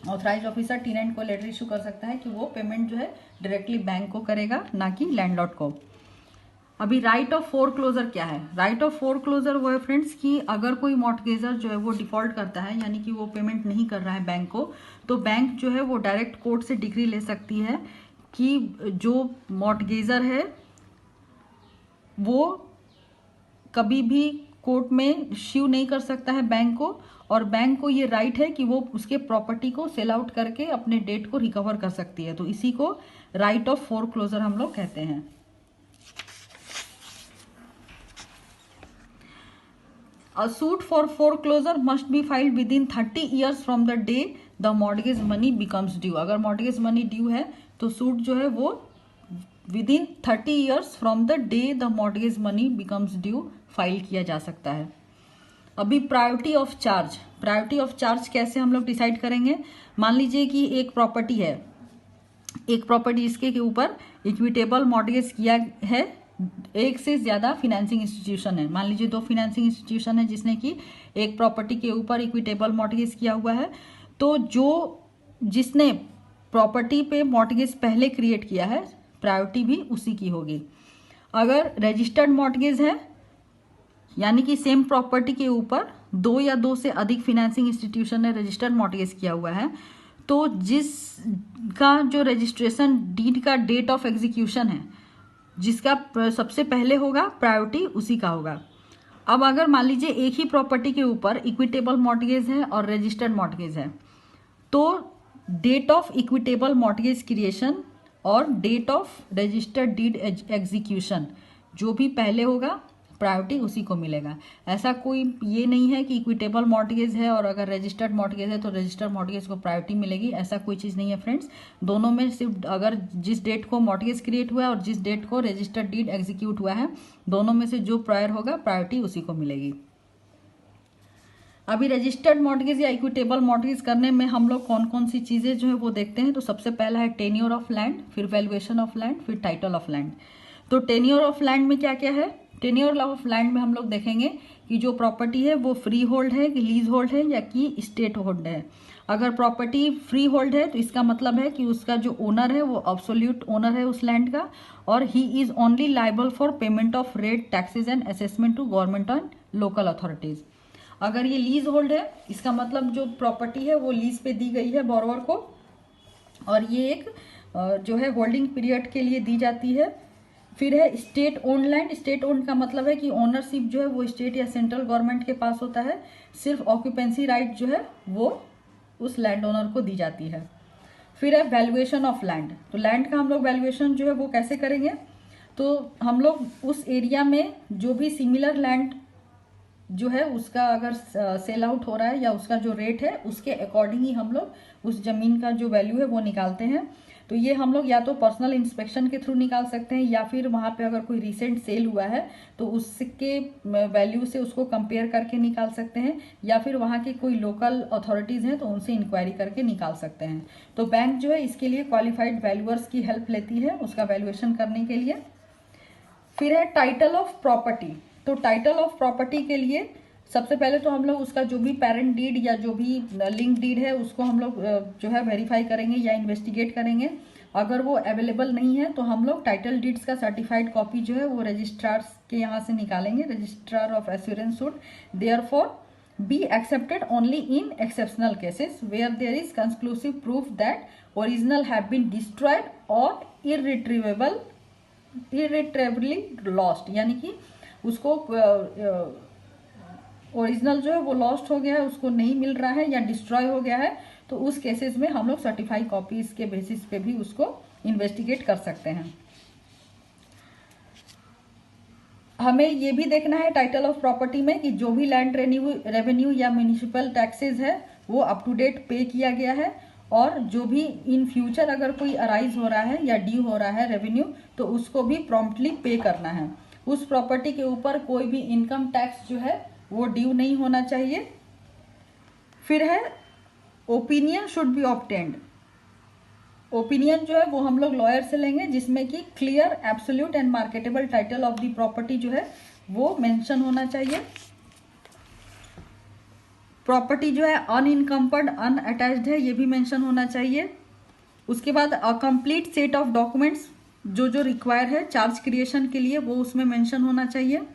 Authorise officer tenant को लेटर इशू कर सकता है कि वो पेमेंट जो है डायरेक्टली बैंक को करेगा, ना कि लैंडलॉर्ड को। अभी राइट ऑफ फोरक्लोजर क्या है? राइट ऑफ फोरक्लोजर वो है फ्रेंड्स कि अगर कोई मॉर्गेजर जो है वो डिफॉल्ट करता है, यानी कि वो पेमेंट नहीं कर रहा है बैंक को, तो बैंक जो है वो डायरेक्ट कोर्ट से डिक्री ले सकती है कि जो मॉर्गेजर है वो कभी भी कोर्ट में श्यू नहीं कर सकता है बैंक को, और बैंक को ये राइट है कि वो उसके प्रॉपर्टी को सेल आउट करके अपने डेट को रिकवर कर सकती है। तो इसी को राइट ऑफ फोरक्लोजर हम लोग कहते हैं। A suit for foreclosure must be filed within 30 years from the day the mortgage money becomes due। अगर mortgage money due है तो सूट जो है वो within 30 years from the day the mortgage money becomes due file किया जा सकता है। अभी priority of charge, priority of charge कैसे हम लोग डिसाइड करेंगे? मान लीजिए कि एक प्रॉपर्टी है, एक प्रॉपर्टी इसके के ऊपर इक्विटेबल मॉर्गेज किया है, एक से ज्यादा फिनेंसिंग इंस्टीट्यूशन है, मान लीजिए 2 फिनेंसिंग इंस्टीट्यूशन है जिसने कि एक प्रॉपर्टी के ऊपर इक्विटेबल मॉर्गेज किया हुआ है। तो जिसने प्रॉपर्टी पे मॉर्गेज पहले क्रिएट किया है प्रायोरिटी भी उसी की होगी। अगर रजिस्टर्ड मॉर्गेज है यानी कि सेम प्रॉपर्टी के ऊपर 2 या 2 से अधिक फिनेंसिंग इंस्टीट्यूशन ने रजिस्टर्ड मॉर्गेज किया हुआ है, तो जिसका जो रजिस्ट्रेशन डीड का डेट ऑफ एग्जीक्यूशन है जिसका सबसे पहले होगा प्रायोरिटी उसी का होगा। अब अगर मान लीजिए एक ही प्रॉपर्टी के ऊपर इक्विटेबल मॉर्गेज है और रजिस्टर्ड मॉर्गेज है, तो date of equitable mortgage creation और date of registered deed execution जो भी पहले होगा प्रायोरिटी उसी को मिलेगा। ऐसा कोई ये नहीं है कि इक्विटेबल मॉर्गेज है और अगर रजिस्टर्ड मॉर्गेज है तो रजिस्टर्ड मॉर्गेज को प्रायोरिटी मिलेगी, ऐसा कोई चीज़ नहीं है फ्रेंड्स। दोनों में सिर्फ अगर जिस डेट को मॉर्गेज क्रिएट हुआ है और जिस डेट को रजिस्टर्ड डीड एग्जीक्यूट हुआ है, दोनों में से जो प्रायर होगा प्रायोरिटी उसी को मिलेगी। अभी रजिस्टर्ड मॉर्गेज या इक्विटेबल मॉर्गेज करने में हम लोग कौन कौन सी चीज़ें जो है वो देखते हैं। तो सबसे पहला है टेन्योर ऑफ लैंड, फिर वैल्यूएशन ऑफ लैंड, फिर टाइटल ऑफ लैंड। तो टेन्योर ऑफ लैंड में क्या क्या है? टेन्योर ऑफ लैंड में हम लोग देखेंगे कि जो प्रॉपर्टी है वो फ्री होल्ड है कि लीज होल्ड है या कि स्टेट होल्ड है। अगर प्रॉपर्टी फ्री होल्ड है तो इसका मतलब है कि उसका जो ओनर है वो एब्सोल्यूट ओनर है उस लैंड का, और he is only liable for payment of rate, taxes and assessment to government and local authorities. अगर ये लीज होल्ड है इसका मतलब जो प्रॉपर्टी है वो लीज पे दी गई है बोरोवर को, और ये एक जो है होल्डिंग पीरियड के लिए दी जाती है। फिर है state own land. State own का मतलब है कि ओनरशिप जो है वो स्टेट या सेंट्रल गवर्नमेंट के पास होता है, सिर्फ ऑक्यूपेंसी राइट जो है वो उस लैंड ओनर को दी जाती है। फिर है वैल्यूएशन ऑफ लैंड। तो लैंड का हम लोग वैल्यूएशन जो है वो कैसे करेंगे? तो हम लोग उस एरिया में जो भी सिमिलर लैंड जो है उसका अगर सेल आउट हो रहा है या उसका जो रेट है उसके अकॉर्डिंग ही हम लोग उस जमीन का जो वैल्यू है वो निकालते हैं। तो ये हम लोग या तो पर्सनल इंस्पेक्शन के थ्रू निकाल सकते हैं या फिर वहाँ पे अगर कोई रिसेंट सेल हुआ है तो उसके वैल्यू से उसको कंपेयर करके निकाल सकते हैं, या फिर वहाँ के कोई लोकल अथॉरिटीज़ हैं तो उनसे इंक्वायरी करके निकाल सकते हैं। तो बैंक जो है इसके लिए क्वालिफाइड वैल्यूअर्स की हेल्प लेती है उसका वैल्यूएशन करने के लिए। फिर है टाइटल ऑफ प्रॉपर्टी। तो टाइटल ऑफ प्रॉपर्टी के लिए सबसे पहले तो हम लोग उसका जो भी पेरेंट डीड या जो भी लिंक डीड है उसको हम लोग जो है वेरीफाई करेंगे या इन्वेस्टिगेट करेंगे। अगर वो अवेलेबल नहीं है तो हम लोग टाइटल डीड्स का सर्टिफाइड कॉपी जो है वो रजिस्ट्रार के यहाँ से निकालेंगे। Registrar of assurance should therefore be accepted only in exceptional cases where there is conclusive proof that original have been destroyed or irretrievably lost, यानी कि उसको ओरिजिनल जो है वो लॉस्ट हो गया है, उसको नहीं मिल रहा है या डिस्ट्रॉय हो गया है, तो उस केसेस में हम लोग सर्टिफाइड कॉपीज के बेसिस पे भी उसको इन्वेस्टिगेट कर सकते हैं। हमें ये भी देखना है टाइटल ऑफ प्रॉपर्टी में कि जो भी लैंड रेवेन्यू या म्यूनिसिपल टैक्सेस है वो अप टू डेट पे किया गया है, और जो भी इन फ्यूचर अगर कोई अराइज हो रहा है या ड्यू हो रहा है रेवेन्यू, तो उसको भी प्रॉम्प्टली पे करना है। उस प्रॉपर्टी के ऊपर कोई भी इनकम टैक्स जो है वो ड्यू नहीं होना चाहिए। फिर है opinion should be obtained. Opinion जो है वो हम लोग लॉयर से लेंगे, जिसमें कि clear, absolute and marketable title of the property जो है वो मेंशन होना चाहिए। प्रॉपर्टी जो है अनइनकम्पर्ड, अनअटैच्ड है, ये भी मेंशन होना चाहिए। उसके बाद a complete set of documents जो जो रिक्वायर है चार्ज क्रिएशन के लिए वो उसमें मेंशन होना चाहिए।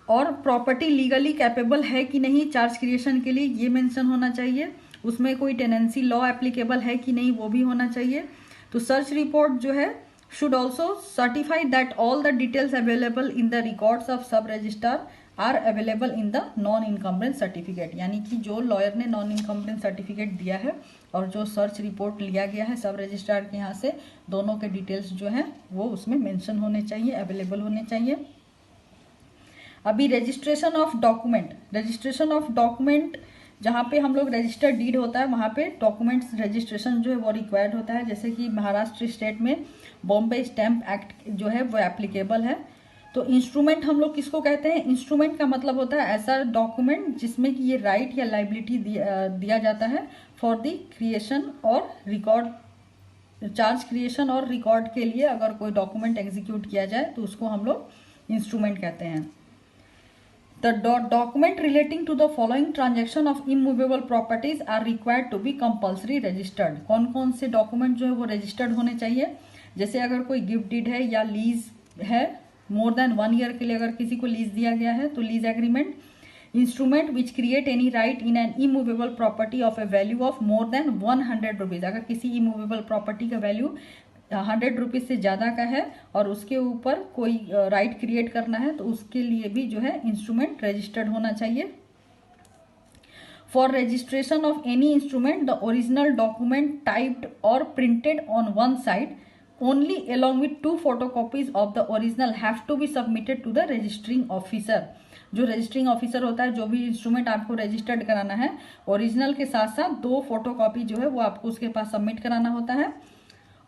और प्रॉपर्टी लीगली कैपेबल है कि नहीं चार्ज क्रिएशन के लिए, ये मेंशन होना चाहिए। उसमें कोई टेनेंसी लॉ एप्लीकेबल है कि नहीं वो भी होना चाहिए। तो सर्च रिपोर्ट जो है should also certify that all the details available in the records of sub registrar are available in the non encumbrance certificate, यानी कि जो लॉयर ने नॉन इनकम्बरेंस सर्टिफिकेट दिया है और जो सर्च रिपोर्ट लिया गया है सब रजिस्ट्रार के यहाँ से, दोनों के डिटेल्स जो हैं वो उसमें मेंशन होने चाहिए, अवेलेबल होने चाहिए। अभी रजिस्ट्रेशन ऑफ डॉक्यूमेंट जहाँ पे हम लोग रजिस्टर्ड डीड होता है वहाँ पे डॉक्यूमेंट्स रजिस्ट्रेशन जो है वो रिक्वायर्ड होता है। जैसे कि महाराष्ट्र स्टेट में बॉम्बे स्टैम्प एक्ट जो है वो एप्लीकेबल है। तो इंस्ट्रूमेंट हम लोग किसको कहते हैं? इंस्ट्रूमेंट का मतलब होता है ऐसा डॉक्यूमेंट जिसमें कि ये राइट या लाइबिलिटी दिया जाता है फॉर द क्रिएशन और रिकॉर्ड, चार्ज क्रिएशन और रिकॉर्ड के लिए अगर कोई डॉक्यूमेंट एग्जीक्यूट किया जाए तो उसको हम लोग इंस्ट्रूमेंट कहते हैं। The document relating to the following transaction of immovable properties are required to be compulsory registered। कौन कौन से डॉक्यूमेंट जो है वो रजिस्टर्ड होने चाहिए? जैसे अगर कोई गिफ्ट डीड है या लीज है, मोर देन 1 ईयर के लिए अगर किसी को लीज दिया गया है तो lease agreement. Instrument which create any right in an immovable property of A value of more than 100 rupees. अगर किसी इमूवेबल प्रॉपर्टी का वैल्यू 100 रुपीज से ज़्यादा का है और उसके ऊपर कोई राइट क्रिएट करना है तो उसके लिए भी जो है इंस्ट्रूमेंट रजिस्टर्ड होना चाहिए। For registration of any instrument the original document typed और printed on one side only along with 2 photocopies of the original have to be submitted to the registering officer। जो रजिस्ट्रिंग ऑफिसर होता है, जो भी इंस्ट्रूमेंट आपको रजिस्टर्ड कराना है, ओरिजिनल के साथ साथ 2 फोटोकॉपी जो है वो आपको उसके पास सबमिट कराना होता है,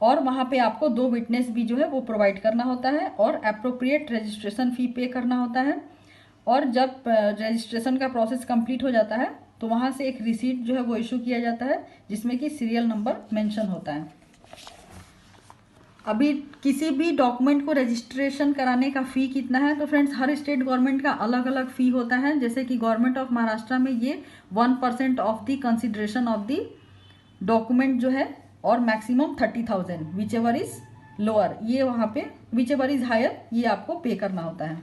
और वहाँ पे आपको 2 विटनेस भी जो है वो प्रोवाइड करना होता है, और अप्रोप्रिएट रजिस्ट्रेशन फी पे करना होता है। और जब रजिस्ट्रेशन का प्रोसेस कंप्लीट हो जाता है तो वहाँ से एक रिसीट जो है वो इशू किया जाता है जिसमें कि सीरियल नंबर मेंशन होता है। अभी किसी भी डॉक्यूमेंट को रजिस्ट्रेशन कराने का फ़ी कितना है? तो फ्रेंड्स हर स्टेट गवर्नमेंट का अलग अलग फ़ी होता है। जैसे कि गवर्नमेंट ऑफ महाराष्ट्र में ये 1% of the consideration of the document जो है, और maximum 30,000 which ever is lower, ये वहाँ पे विच एवर इज हायर ये आपको पे करना होता है।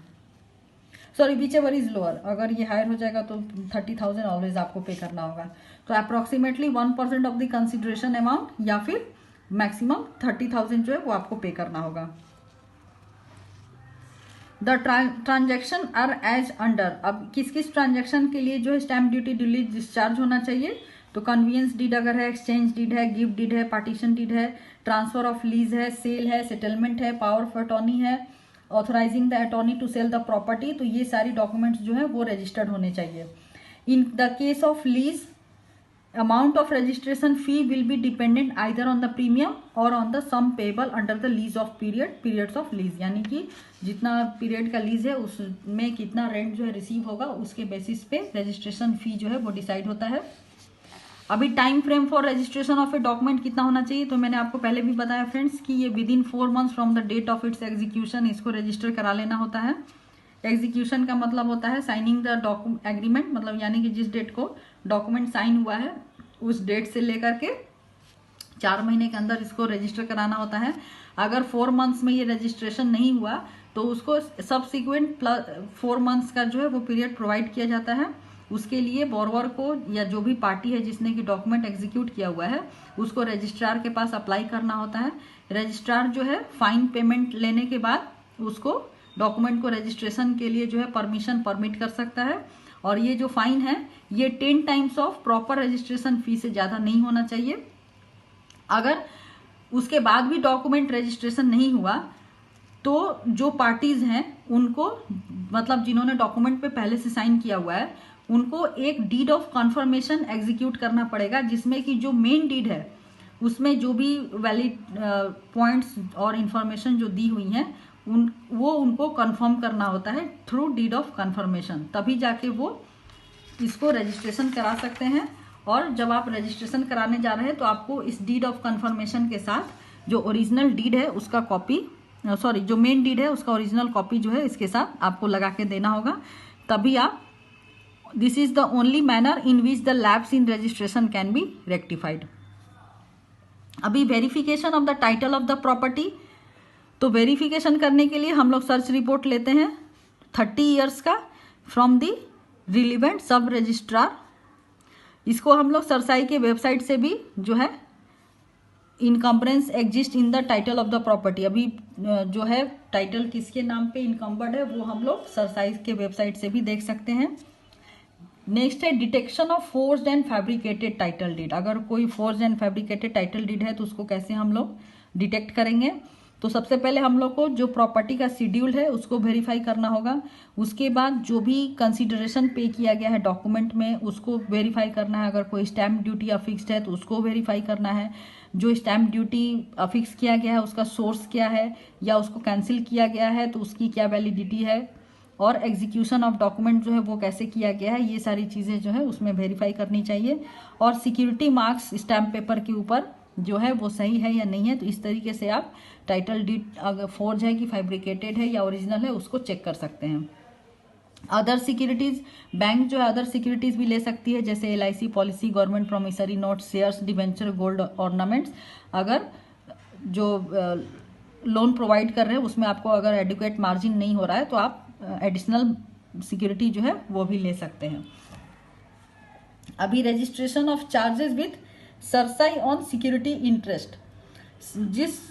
Sorry, which ever is lower, अगर ये हायर हो जाएगा तो 30,000 ऑलवेज आपको पे करना होगा। तो approximately 1% of the consideration amount या फिर मैक्सिमम 30,000 जो है वो आपको पे करना होगा। The transaction are as under. अब किस किस ट्रांजेक्शन के लिए जो है स्टैम्प ड्यूटी ड्यूली डिस्चार्ज होना चाहिए? तो कन्वीनियंस डीड अगर है, एक्सचेंज डीड है, गिफ्ट डीड है, पार्टीशन डीड है, ट्रांसफर ऑफ लीज है, सेल है, सेटलमेंट है, पावर ऑफ अटॉर्नी है, authorising the attorney to sell the property, तो ये सारी डॉक्यूमेंट्स जो है वो रजिस्टर्ड होने चाहिए। In the case of lease amount of registration fee will be dependent either on the premium or on the sum payable under the lease of periods of lease, यानी कि जितना पीरियड का लीज है उसमें कितना रेंट जो है रिसीव होगा उसके बेसिस पे रजिस्ट्रेशन फी जो है वो डिसाइड होता है। अभी time frame for registration of a document कितना होना चाहिए? तो मैंने आपको पहले भी बताया फ्रेंड्स कि ये within 4 months from the date of its execution इसको रजिस्टर करा लेना होता है। एग्जीक्यूशन का मतलब होता है साइनिंग द डॉक्यूमेंट एग्रीमेंट, मतलब यानी कि जिस डेट को डॉक्यूमेंट साइन हुआ है उस डेट से लेकर के 4 महीने के अंदर इसको रजिस्टर कराना होता है। अगर 4 months में ये रजिस्ट्रेशन नहीं हुआ तो उसको सबसिक्वेंट +4 मंथ्स का जो है वो पीरियड प्रोवाइड किया जाता है। उसके लिए बोरोवर को या जो भी पार्टी है जिसने कि डॉक्यूमेंट एग्जीक्यूट किया हुआ है उसको रजिस्ट्रार के पास अप्लाई करना होता है। रजिस्ट्रार जो है फाइन पेमेंट लेने के बाद उसको डॉक्यूमेंट को रजिस्ट्रेशन के लिए जो है परमिट कर सकता है। और ये जो फाइन है ये 10 times of proper registration fee से ज़्यादा नहीं होना चाहिए। अगर उसके बाद भी डॉक्यूमेंट रजिस्ट्रेशन नहीं हुआ तो जो पार्टीज हैं उनको, मतलब जिन्होंने डॉक्यूमेंट पे पहले से साइन किया हुआ है, उनको एक डीड ऑफ कन्फर्मेशन एग्जीक्यूट करना पड़ेगा, जिसमें कि जो मेन डीड है उसमें जो भी वैलिड पॉइंट्स और इन्फॉर्मेशन जो दी हुई हैं वो उनको कंफर्म करना होता है थ्रू डीड ऑफ कन्फर्मेशन, तभी जाके वो इसको रजिस्ट्रेशन करा सकते हैं। और जब आप रजिस्ट्रेशन कराने जा रहे हैं तो आपको इस डीड ऑफ कन्फर्मेशन के साथ जो ओरिजिनल डीड है उसका कॉपी, जो मेन डीड है उसका ओरिजिनल कॉपी जो है इसके साथ आपको लगा के देना होगा, तभी आप, this is the only manner in which the lapse in registration can be rectified. अभी verification of the title of the property, तो वेरिफिकेशन करने के लिए हम लोग सर्च रिपोर्ट लेते हैं 30 ईयर्स का फ्रॉम द रिलीवेंट सब रजिस्ट्रार। इसको हम लोग सरसाई के वेबसाइट से भी जो है encumbrance exist in the title of the property, अभी जो है टाइटल किसके नाम पे इनकम्बर्ड है वो हम लोग सरसाई के वेबसाइट से भी देख सकते हैं। नेक्स्ट है detection of forced and fabricated title deed. अगर कोई forced and fabricated title deed है तो उसको कैसे हम लोग डिटेक्ट करेंगे? तो सबसे पहले हम लोग को जो प्रॉपर्टी का शेड्यूल है उसको वेरीफाई करना होगा। उसके बाद जो भी कंसीडरेशन पे किया गया है डॉक्यूमेंट में उसको वेरीफाई करना है। अगर कोई स्टैम्प ड्यूटी अफिक्स्ड है तो उसको वेरीफाई करना है। जो स्टैम्प ड्यूटी अफिक्स किया गया है उसका सोर्स क्या है, या उसको कैंसिल किया गया है तो उसकी क्या वैलिडिटी है, और एग्जीक्यूशन ऑफ डॉक्यूमेंट जो है वो कैसे किया गया है, ये सारी चीज़ें जो है उसमें वेरीफाई करनी चाहिए। और सिक्योरिटी मार्क्स स्टैम्प पेपर के ऊपर जो है वो सही है या नहीं है, तो इस तरीके से आप टाइटल डीड अगर फोर्ज है कि फैब्रिकेटेड है या ओरिजिनल है उसको चेक कर सकते हैं। अदर सिक्योरिटीज, बैंक जो है अदर सिक्योरिटीज भी ले सकती है, जैसे LIC policy, government promissory note, shares, debenture, gold ornaments. अगर जो लोन प्रोवाइड कर रहे हैं उसमें आपको अगर एडिक्वेट मार्जिन नहीं हो रहा है तो आप एडिशनल सिक्योरिटी जो है वो भी ले सकते हैं। अभी registration of charges with cerci on security interest, जिस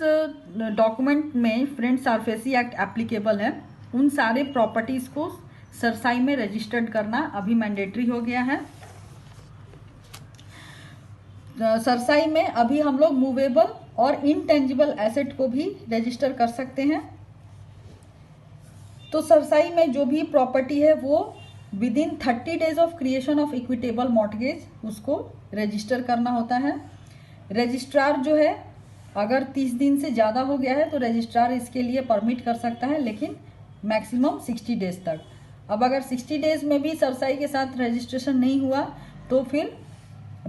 डॉक्यूमेंट में फ्रेंड सरफेसी एक्ट एप्लीकेबल है उन सारे प्रॉपर्टीज को सरसाई में रजिस्टर्ड करना अभी मैंडेटरी हो गया है। सरसाई में अभी हम लोग मूवेबल और इनटेंजिबल एसेट को भी रजिस्टर कर सकते हैं। तो सरसाई में जो भी प्रॉपर्टी है वो within 30 days of creation of equitable mortgage उसको रजिस्टर करना होता है। रजिस्ट्रार जो है अगर 30 दिन से ज़्यादा हो गया है तो रजिस्ट्रार इसके लिए परमिट कर सकता है, लेकिन मैक्सिमम 60 डेज तक। अब अगर 60 डेज में भी सरसाई के साथ रजिस्ट्रेशन नहीं हुआ तो फिर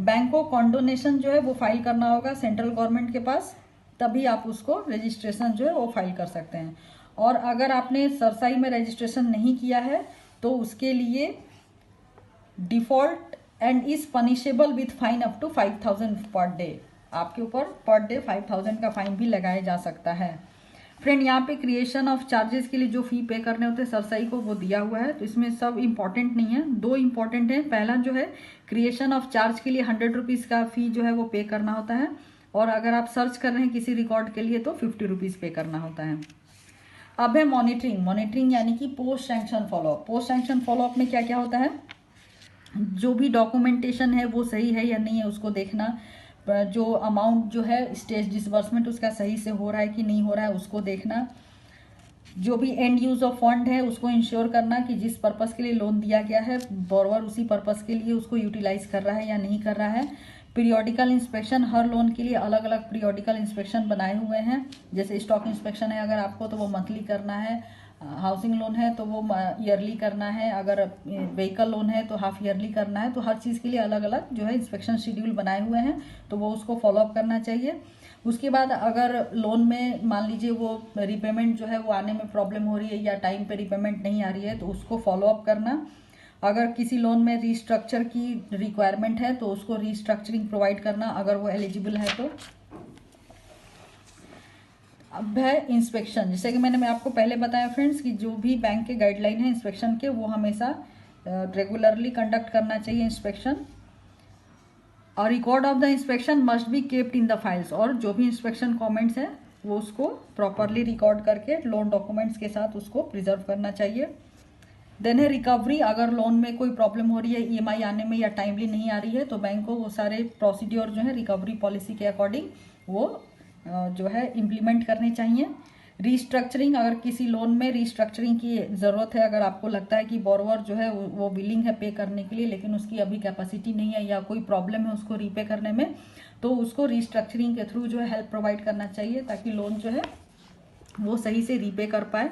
बैंक को कॉन्डोनेशन जो है वो फाइल करना होगा सेंट्रल गवर्नमेंट के पास, तभी आप उसको रजिस्ट्रेशन जो है वो फाइल कर सकते हैं। और अगर आपने सरसाई में रजिस्ट्रेशन नहीं किया है तो उसके लिए default and is punishable with fine up to 5000 per day, आपके ऊपर पर डे 5000 का फाइन भी लगाया जा सकता है। फ्रेंड यहाँ पे क्रिएशन ऑफ चार्जेस के लिए जो फी पे करने होते हैं सरसाई को वो दिया हुआ है, तो इसमें सब इम्पॉर्टेंट नहीं है, दो इम्पॉर्टेंट है। पहला जो है क्रिएशन ऑफ चार्ज के लिए 100 रुपीज़ का फी जो है वो पे करना होता है, और अगर आप सर्च कर रहे हैं किसी रिकॉर्ड के लिए तो 50 रुपीज़ पे करना होता है। अब है मॉनिटरिंग। मॉनिटरिंग यानी कि post sanction follow up. Post sanction follow up में क्या क्या होता है, जो भी डॉक्यूमेंटेशन है वो सही है या नहीं है उसको देखना, जो अमाउंट जो है स्टेज डिसबर्समेंट उसका सही से हो रहा है कि नहीं हो रहा है उसको देखना, जो भी एंड यूज ऑफ फंड है उसको इंश्योर करना कि जिस पर्पस के लिए लोन दिया गया है बोरोवर उसी पर्पस के लिए उसको यूटिलाइज कर रहा है या नहीं कर रहा है। पीरियोडिकल इंस्पेक्शन, हर लोन के लिए अलग अलग पीरियोडिकल इंस्पेक्शन बनाए हुए हैं, जैसे स्टॉक इंस्पेक्शन है अगर आपको तो वो मंथली करना है, हाउसिंग लोन है तो वो ईयरली करना है, अगर व्हीकल लोन है तो हाफ ईयरली करना है। तो हर चीज़ के लिए अलग अलग जो है इंस्पेक्शन शेड्यूल बनाए हुए हैं, तो वो उसको फॉलोअप करना चाहिए। उसके बाद अगर लोन में मान लीजिए वो रिपेमेंट जो है वो आने में प्रॉब्लम हो रही है या टाइम पे रिपेमेंट नहीं आ रही है तो उसको फॉलोअप करना। अगर किसी लोन में रीस्ट्रक्चर की रिक्वायरमेंट है तो उसको रीस्ट्रक्चरिंग प्रोवाइड करना अगर वो एलिजिबल है तो। अब है इंस्पेक्शन। जैसे कि मैं आपको पहले बताया फ्रेंड्स कि जो भी बैंक के गाइडलाइन है इंस्पेक्शन के, वो हमेशा रेगुलरली कंडक्ट करना चाहिए इंस्पेक्शन। और record of the inspection must be kept in the files, और जो भी इंस्पेक्शन कमेंट्स है वो उसको प्रॉपरली रिकॉर्ड करके लोन डॉक्यूमेंट्स के साथ उसको प्रिजर्व करना चाहिए। देन है रिकवरी। अगर लोन में कोई प्रॉब्लम हो रही है, ईएमआई आने में या टाइमली नहीं आ रही है, तो बैंक को वो सारे प्रोसीड्योर जो है रिकवरी पॉलिसी के अकॉर्डिंग वो जो है इम्प्लीमेंट करने चाहिए। रीस्ट्रक्चरिंग। अगर किसी लोन में रीस्ट्रक्चरिंग की ज़रूरत है, अगर आपको लगता है कि बोरोवर जो है वो विलिंग है पे करने के लिए, लेकिन उसकी अभी कैपेसिटी नहीं है या कोई प्रॉब्लम है उसको रीपे करने में, तो उसको रीस्ट्रक्चरिंग के थ्रू जो है हेल्प प्रोवाइड करना चाहिए, ताकि लोन जो है वो सही से रीपे कर पाए।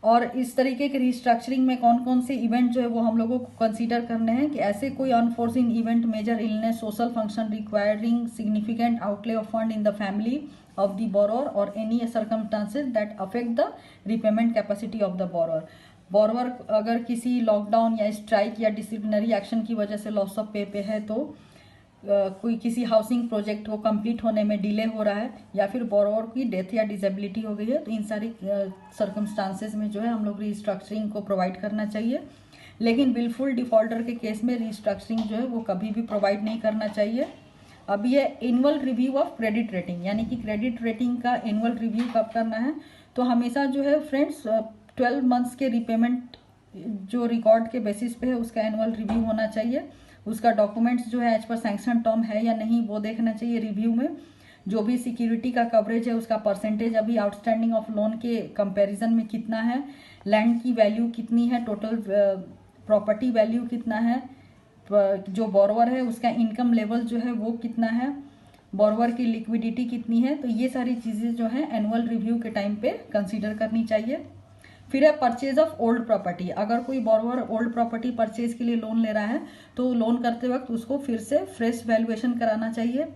और इस तरीके के रीस्ट्रक्चरिंग में कौन कौन से इवेंट जो है वो हम लोगों को कंसीडर करने हैं कि ऐसे कोई unforeseen event, major illness, social function requiring significant outlay of fund in the family of the borrower or any circumstances that affect the repayment capacity of the borrower। borrower अगर किसी लॉकडाउन या स्ट्राइक या डिसिप्लिनरी एक्शन की वजह से लॉस ऑफ पे है, तो कोई किसी हाउसिंग प्रोजेक्ट को कंप्लीट होने में डिले हो रहा है, या फिर बोरोवर की डेथ या डिसेबिलिटी हो गई है, तो इन सारी सर्कमस्टांसेस में जो है हम लोग रीस्ट्रक्चरिंग को प्रोवाइड करना चाहिए। लेकिन बिलफुल डिफॉल्टर के केस में रीस्ट्रक्चरिंग जो है वो कभी भी प्रोवाइड नहीं करना चाहिए। अब ये annual review of credit rating, यानी कि क्रेडिट रेटिंग का एनुअल रिव्यू कब करना है, तो हमेशा जो है फ्रेंड्स 12 मंथ्स के रिपेमेंट जो रिकॉर्ड के बेसिस पे है उसका एनुअल रिव्यू होना चाहिए। उसका डॉक्यूमेंट्स जो है एज पर सैंक्शन टर्म है या नहीं वो देखना चाहिए रिव्यू में। जो भी सिक्योरिटी का कवरेज है उसका परसेंटेज अभी आउटस्टैंडिंग ऑफ लोन के कंपैरिजन में कितना है, लैंड की वैल्यू कितनी है, टोटल प्रॉपर्टी वैल्यू कितना है, जो बोरोवर है उसका इनकम लेवल जो है वो कितना है, बोरोवर की लिक्विडिटी कितनी है, तो ये सारी चीज़ें जो है एनुअल रिव्यू के टाइम पे कंसीडर करनी चाहिए। फिर है परचेज ऑफ ओल्ड प्रॉपर्टी। अगर कोई बोरोवर ओल्ड प्रॉपर्टी परचेज के लिए लोन ले रहा है, तो लोन करते वक्त उसको फिर से फ्रेश वैल्यूएशन कराना चाहिए,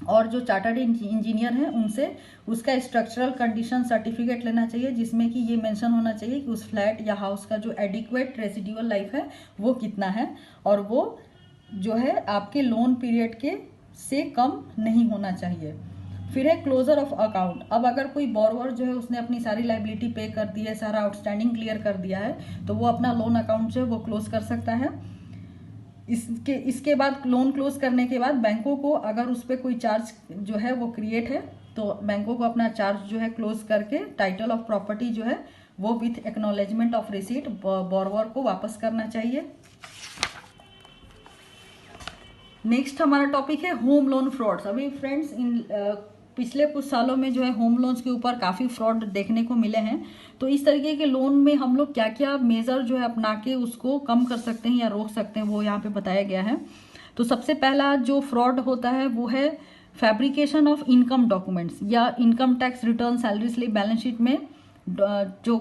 और जो चार्टर्ड इंजीनियर हैं उनसे उसका स्ट्रक्चरल कंडीशन सर्टिफिकेट लेना चाहिए, जिसमें कि ये मेंशन होना चाहिए कि उस फ्लैट या हाउस का जो एडिक्वेट रेसिडुअल लाइफ है वो कितना है, और वो जो है आपके लोन पीरियड के से कम नहीं होना चाहिए। फिर है क्लोजर ऑफ अकाउंट। अब अगर कोई बोरोवर जो है उसने अपनी सारी लाइबिलिटी पे कर दी है, सारा आउटस्टैंडिंग क्लियर कर दिया है, तो वो अपना लोन अकाउंट जो है वो क्लोज कर सकता है। इसके बाद लोन क्लोज करने के बाद बैंकों को अगर उस पर कोई चार्ज जो है वो क्रिएट है, तो बैंकों को अपना चार्ज जो है क्लोज करके टाइटल ऑफ प्रॉपर्टी जो है वो with acknowledgement of receipt borrower को वापस करना चाहिए। नेक्स्ट हमारा टॉपिक है होम लोन फ्रॉड्स। अभी फ्रेंड्स पिछले कुछ सालों में जो है होम लोन्स के ऊपर काफ़ी फ्रॉड देखने को मिले हैं, तो इस तरीके के लोन में हम लोग क्या क्या मेजर जो है अपना के उसको कम कर सकते हैं या रोक सकते हैं, वो यहाँ पे बताया गया है। तो सबसे पहला जो फ्रॉड होता है वो है फैब्रिकेशन ऑफ इनकम डॉक्यूमेंट्स, या income tax return, salary slip, balance sheet में जो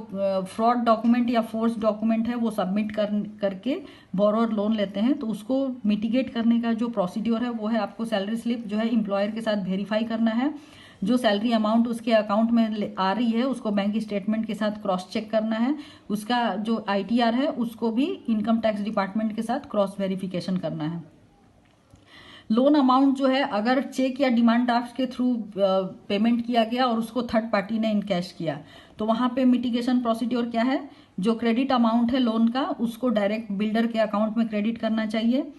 फ्रॉड डॉक्यूमेंट या फोर्स डॉक्यूमेंट है वो सबमिट करके बोरोवर लोन लेते हैं। तो उसको मिटिगेट करने का जो प्रोसीड्योर है वो है आपको सैलरी स्लिप जो है एम्प्लॉयर के साथ वेरीफाई करना है, जो सैलरी अमाउंट उसके अकाउंट में आ रही है उसको बैंक स्टेटमेंट के साथ क्रॉस चेक करना है, उसका जो ITR है उसको भी इनकम टैक्स डिपार्टमेंट के साथ क्रॉस वेरिफिकेशन करना है। लोन अमाउंट जो है अगर चेक या डिमांड ड्राफ्ट के थ्रू पेमेंट किया गया और उसको थर्ड पार्टी ने इनकैश किया, तो वहाँ पे मिटिगेशन प्रोसीड्योर क्या है, जो क्रेडिट अमाउंट है लोन का उसको डायरेक्ट बिल्डर के अकाउंट में क्रेडिट करना चाहिए।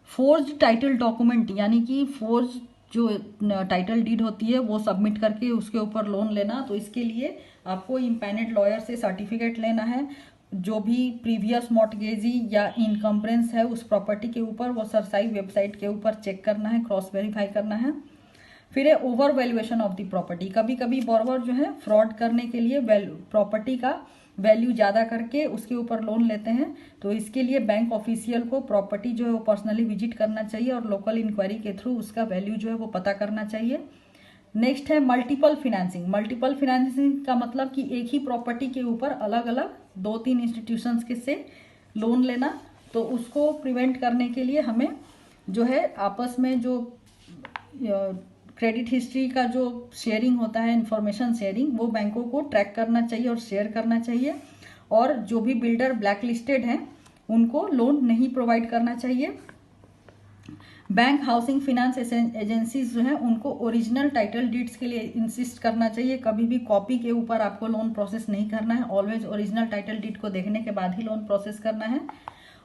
फोर्ज्ड टाइटल डॉक्यूमेंट, यानी कि फोर्ज जो टाइटल डीड होती है वो सबमिट करके उसके ऊपर लोन लेना, तो इसके लिए आपको इम्पैनेड लॉयर से सर्टिफिकेट लेना है। जो भी प्रीवियस मॉर्टगेजी या इनकम्बरेंस है उस प्रॉपर्टी के ऊपर वो सरसाई वेबसाइट के ऊपर चेक करना है, क्रॉस वेरीफाई करना है। फिर है over valuation of the property. कभी कभी बोरोवर जो है फ्रॉड करने के लिए प्रॉपर्टी का वैल्यू ज़्यादा करके उसके ऊपर लोन लेते हैं, तो इसके लिए बैंक ऑफिशियल को प्रॉपर्टी जो है वो पर्सनली विजिट करना चाहिए और लोकल इंक्वायरी के थ्रू उसका वैल्यू जो है वो पता करना चाहिए। नेक्स्ट है मल्टीपल फिनेंसिंग। मल्टीपल फिनेंसिंग का मतलब कि एक ही प्रॉपर्टी के ऊपर अलग अलग 2-3 इंस्टीट्यूशंस के से लोन लेना, तो उसको प्रिवेंट करने के लिए हमें जो है आपस में जो क्रेडिट हिस्ट्री का जो शेयरिंग होता है, इंफॉर्मेशन शेयरिंग, वो बैंकों को ट्रैक करना चाहिए और शेयर करना चाहिए, और जो भी बिल्डर ब्लैक लिस्टेड हैं उनको लोन नहीं प्रोवाइड करना चाहिए। बैंक, हाउसिंग फिनेंस एजेंसीज जो है उनको ओरिजिनल टाइटल डीड्स के लिए इंसिस्ट करना चाहिए। कभी भी कॉपी के ऊपर आपको लोन प्रोसेस नहीं करना है, ऑलवेज ओरिजिनल टाइटल डीड को देखने के बाद ही लोन प्रोसेस करना है।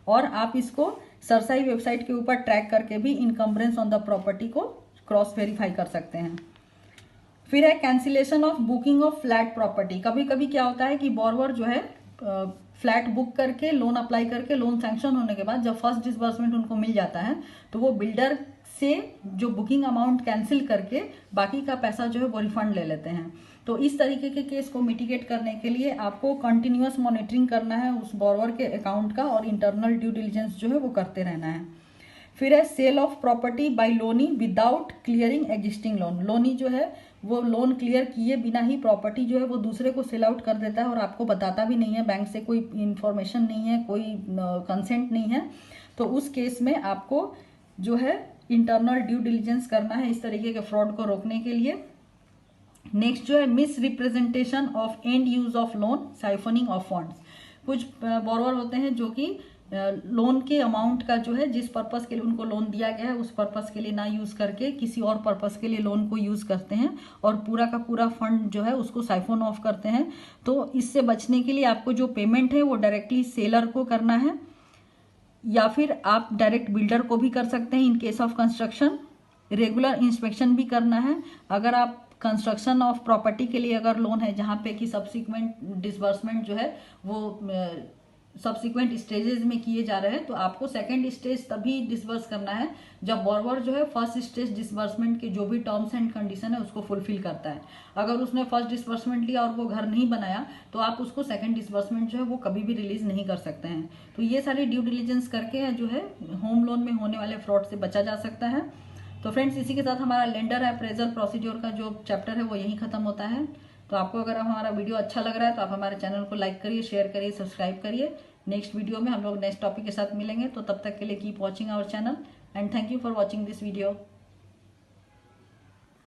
और आप इसको सरसाई वेबसाइट के ऊपर ट्रैक करके भी इनकम्बरेंस ऑन द प्रॉपर्टी को क्रॉस वेरीफाई कर सकते हैं। फिर है cancellation of booking of flat property. कभी कभी क्या होता है कि बोरोवर जो है फ्लैट बुक करके लोन अप्लाई करके लोन सैंक्शन होने के बाद जब फर्स्ट डिसबर्समेंट उनको मिल जाता है तो वो बिल्डर से जो बुकिंग अमाउंट कैंसिल करके बाकी का पैसा जो है वो रिफंड ले लेते हैं। तो इस तरीके के केस को मिटिगेट करने के लिए आपको कंटिन्यूअस मॉनिटरिंग करना है उस बोरोवर के अकाउंट का और इंटरनल ड्यू डिलिजेंस जो है वो करते रहना है। फिर है sale of property by loanee without clearing existing loan. Loanee जो है वो लोन क्लियर किए बिना ही प्रॉपर्टी जो है वो दूसरे को सेल आउट कर देता है और आपको बताता भी नहीं है, बैंक से कोई इंफॉर्मेशन नहीं है, कोई कंसेंट नहीं है। तो उस केस में आपको जो है इंटरनल ड्यू डिलिजेंस करना है इस तरीके के फ्रॉड को रोकने के लिए। नेक्स्ट जो है miss representation of and use of loan, siphoning of funds. कुछ बोरोवर होते हैं जो कि लोन के अमाउंट का जो है जिस पर्पस के लिए उनको लोन दिया गया है उस पर्पस के लिए ना यूज करके किसी और पर्पस के लिए लोन को यूज करते हैं और पूरा का पूरा फंड जो है उसको साइफोन ऑफ करते हैं। तो इससे बचने के लिए आपको जो पेमेंट है वो डायरेक्टली सेलर को करना है या फिर आप डायरेक्ट बिल्डर को भी कर सकते हैं इन case of construction. Regular inspection भी करना है। अगर आप कंस्ट्रक्शन ऑफ प्रॉपर्टी के लिए अगर लोन है जहाँ पे कि सब्सिक्वेंट डिसबर्समेंट जो है वो सब्सिक्वेंट स्टेजेस में किए जा रहे हैं तो आपको सेकंड स्टेज तभी डिसबर्स करना है जब बोरोवर जो है फर्स्ट स्टेज डिसबर्समेंट के जो भी टर्म्स एंड कंडीशन है उसको फुलफिल करता है। अगर उसने फर्स्ट डिसबर्समेंट लिया और वो घर नहीं बनाया तो आप उसको सेकंड डिसबर्समेंट जो है वो कभी भी रिलीज नहीं कर सकते हैं। तो ये सारी ड्यू डिलिजेंस करके जो है होम लोन में होने वाले फ्रॉड से बचा जा सकता है। तो फ्रेंड्स इसी के साथ हमारा लेंडर अप्रेजल प्रोसीड्योर का जो चैप्टर है वो यहीं खत्म होता है। तो आपको अगर हमारा वीडियो अच्छा लग रहा है तो आप हमारे चैनल को लाइक करिए, शेयर करिए, सब्सक्राइब करिए। नेक्स्ट वीडियो में हम लोग नेक्स्ट टॉपिक के साथ मिलेंगे, तो तब तक के लिए keep watching our channel and thank you for watching this video.